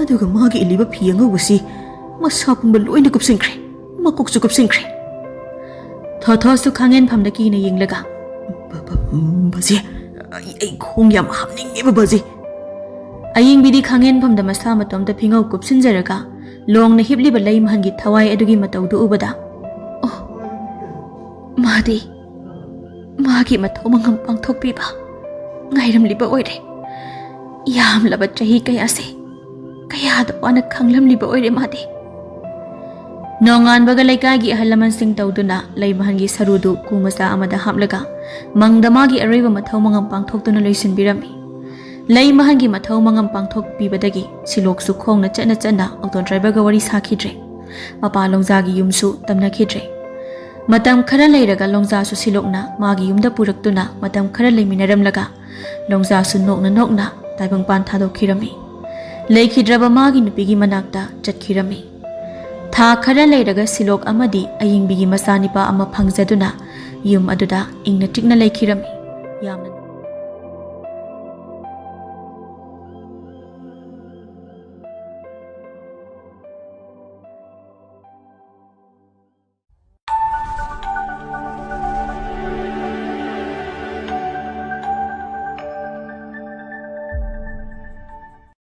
aduga magi iliba phiyanga wasi masapung ba loina kupsingkre makok su kupsingkre Tha su khangen pham da ki na yenglaga Bazi ai khong yam hamning eba bazi Aying bidi khangen pham da masa matom da phingau kupsinjaraga long na hipli ba lei mahan gi thawai adugi matau du ubada Oh Madi Magi mathau mangam pangthok pi ba ngairam liba oire Yam laba chahi kaya se Kaya da wana khanglam liba oire madi Nongan baga laikai gi ahalaman sing tawduna lei mahan gi sarudu kumasa amada hamlaga mangdama gi araiba mathau mangam pangthok tuna loisin birami Lei mahan gi mathau mangam pangthok pibadagi silok su khongna chana auto driver ga wari sakhidre mapa longza gi yumsu tamna khidre matam khara leiraga longza su silokna magi yumda puraktuna matam khara leminaram laga longza su nokna taibang pan thado khirami leikhidra magi nupigi manakta chatkhirami Tha khara leiraga silok amadi ayingbigi masanipa ama phangjaduna yum aduda ingna tikna leikhirami yamna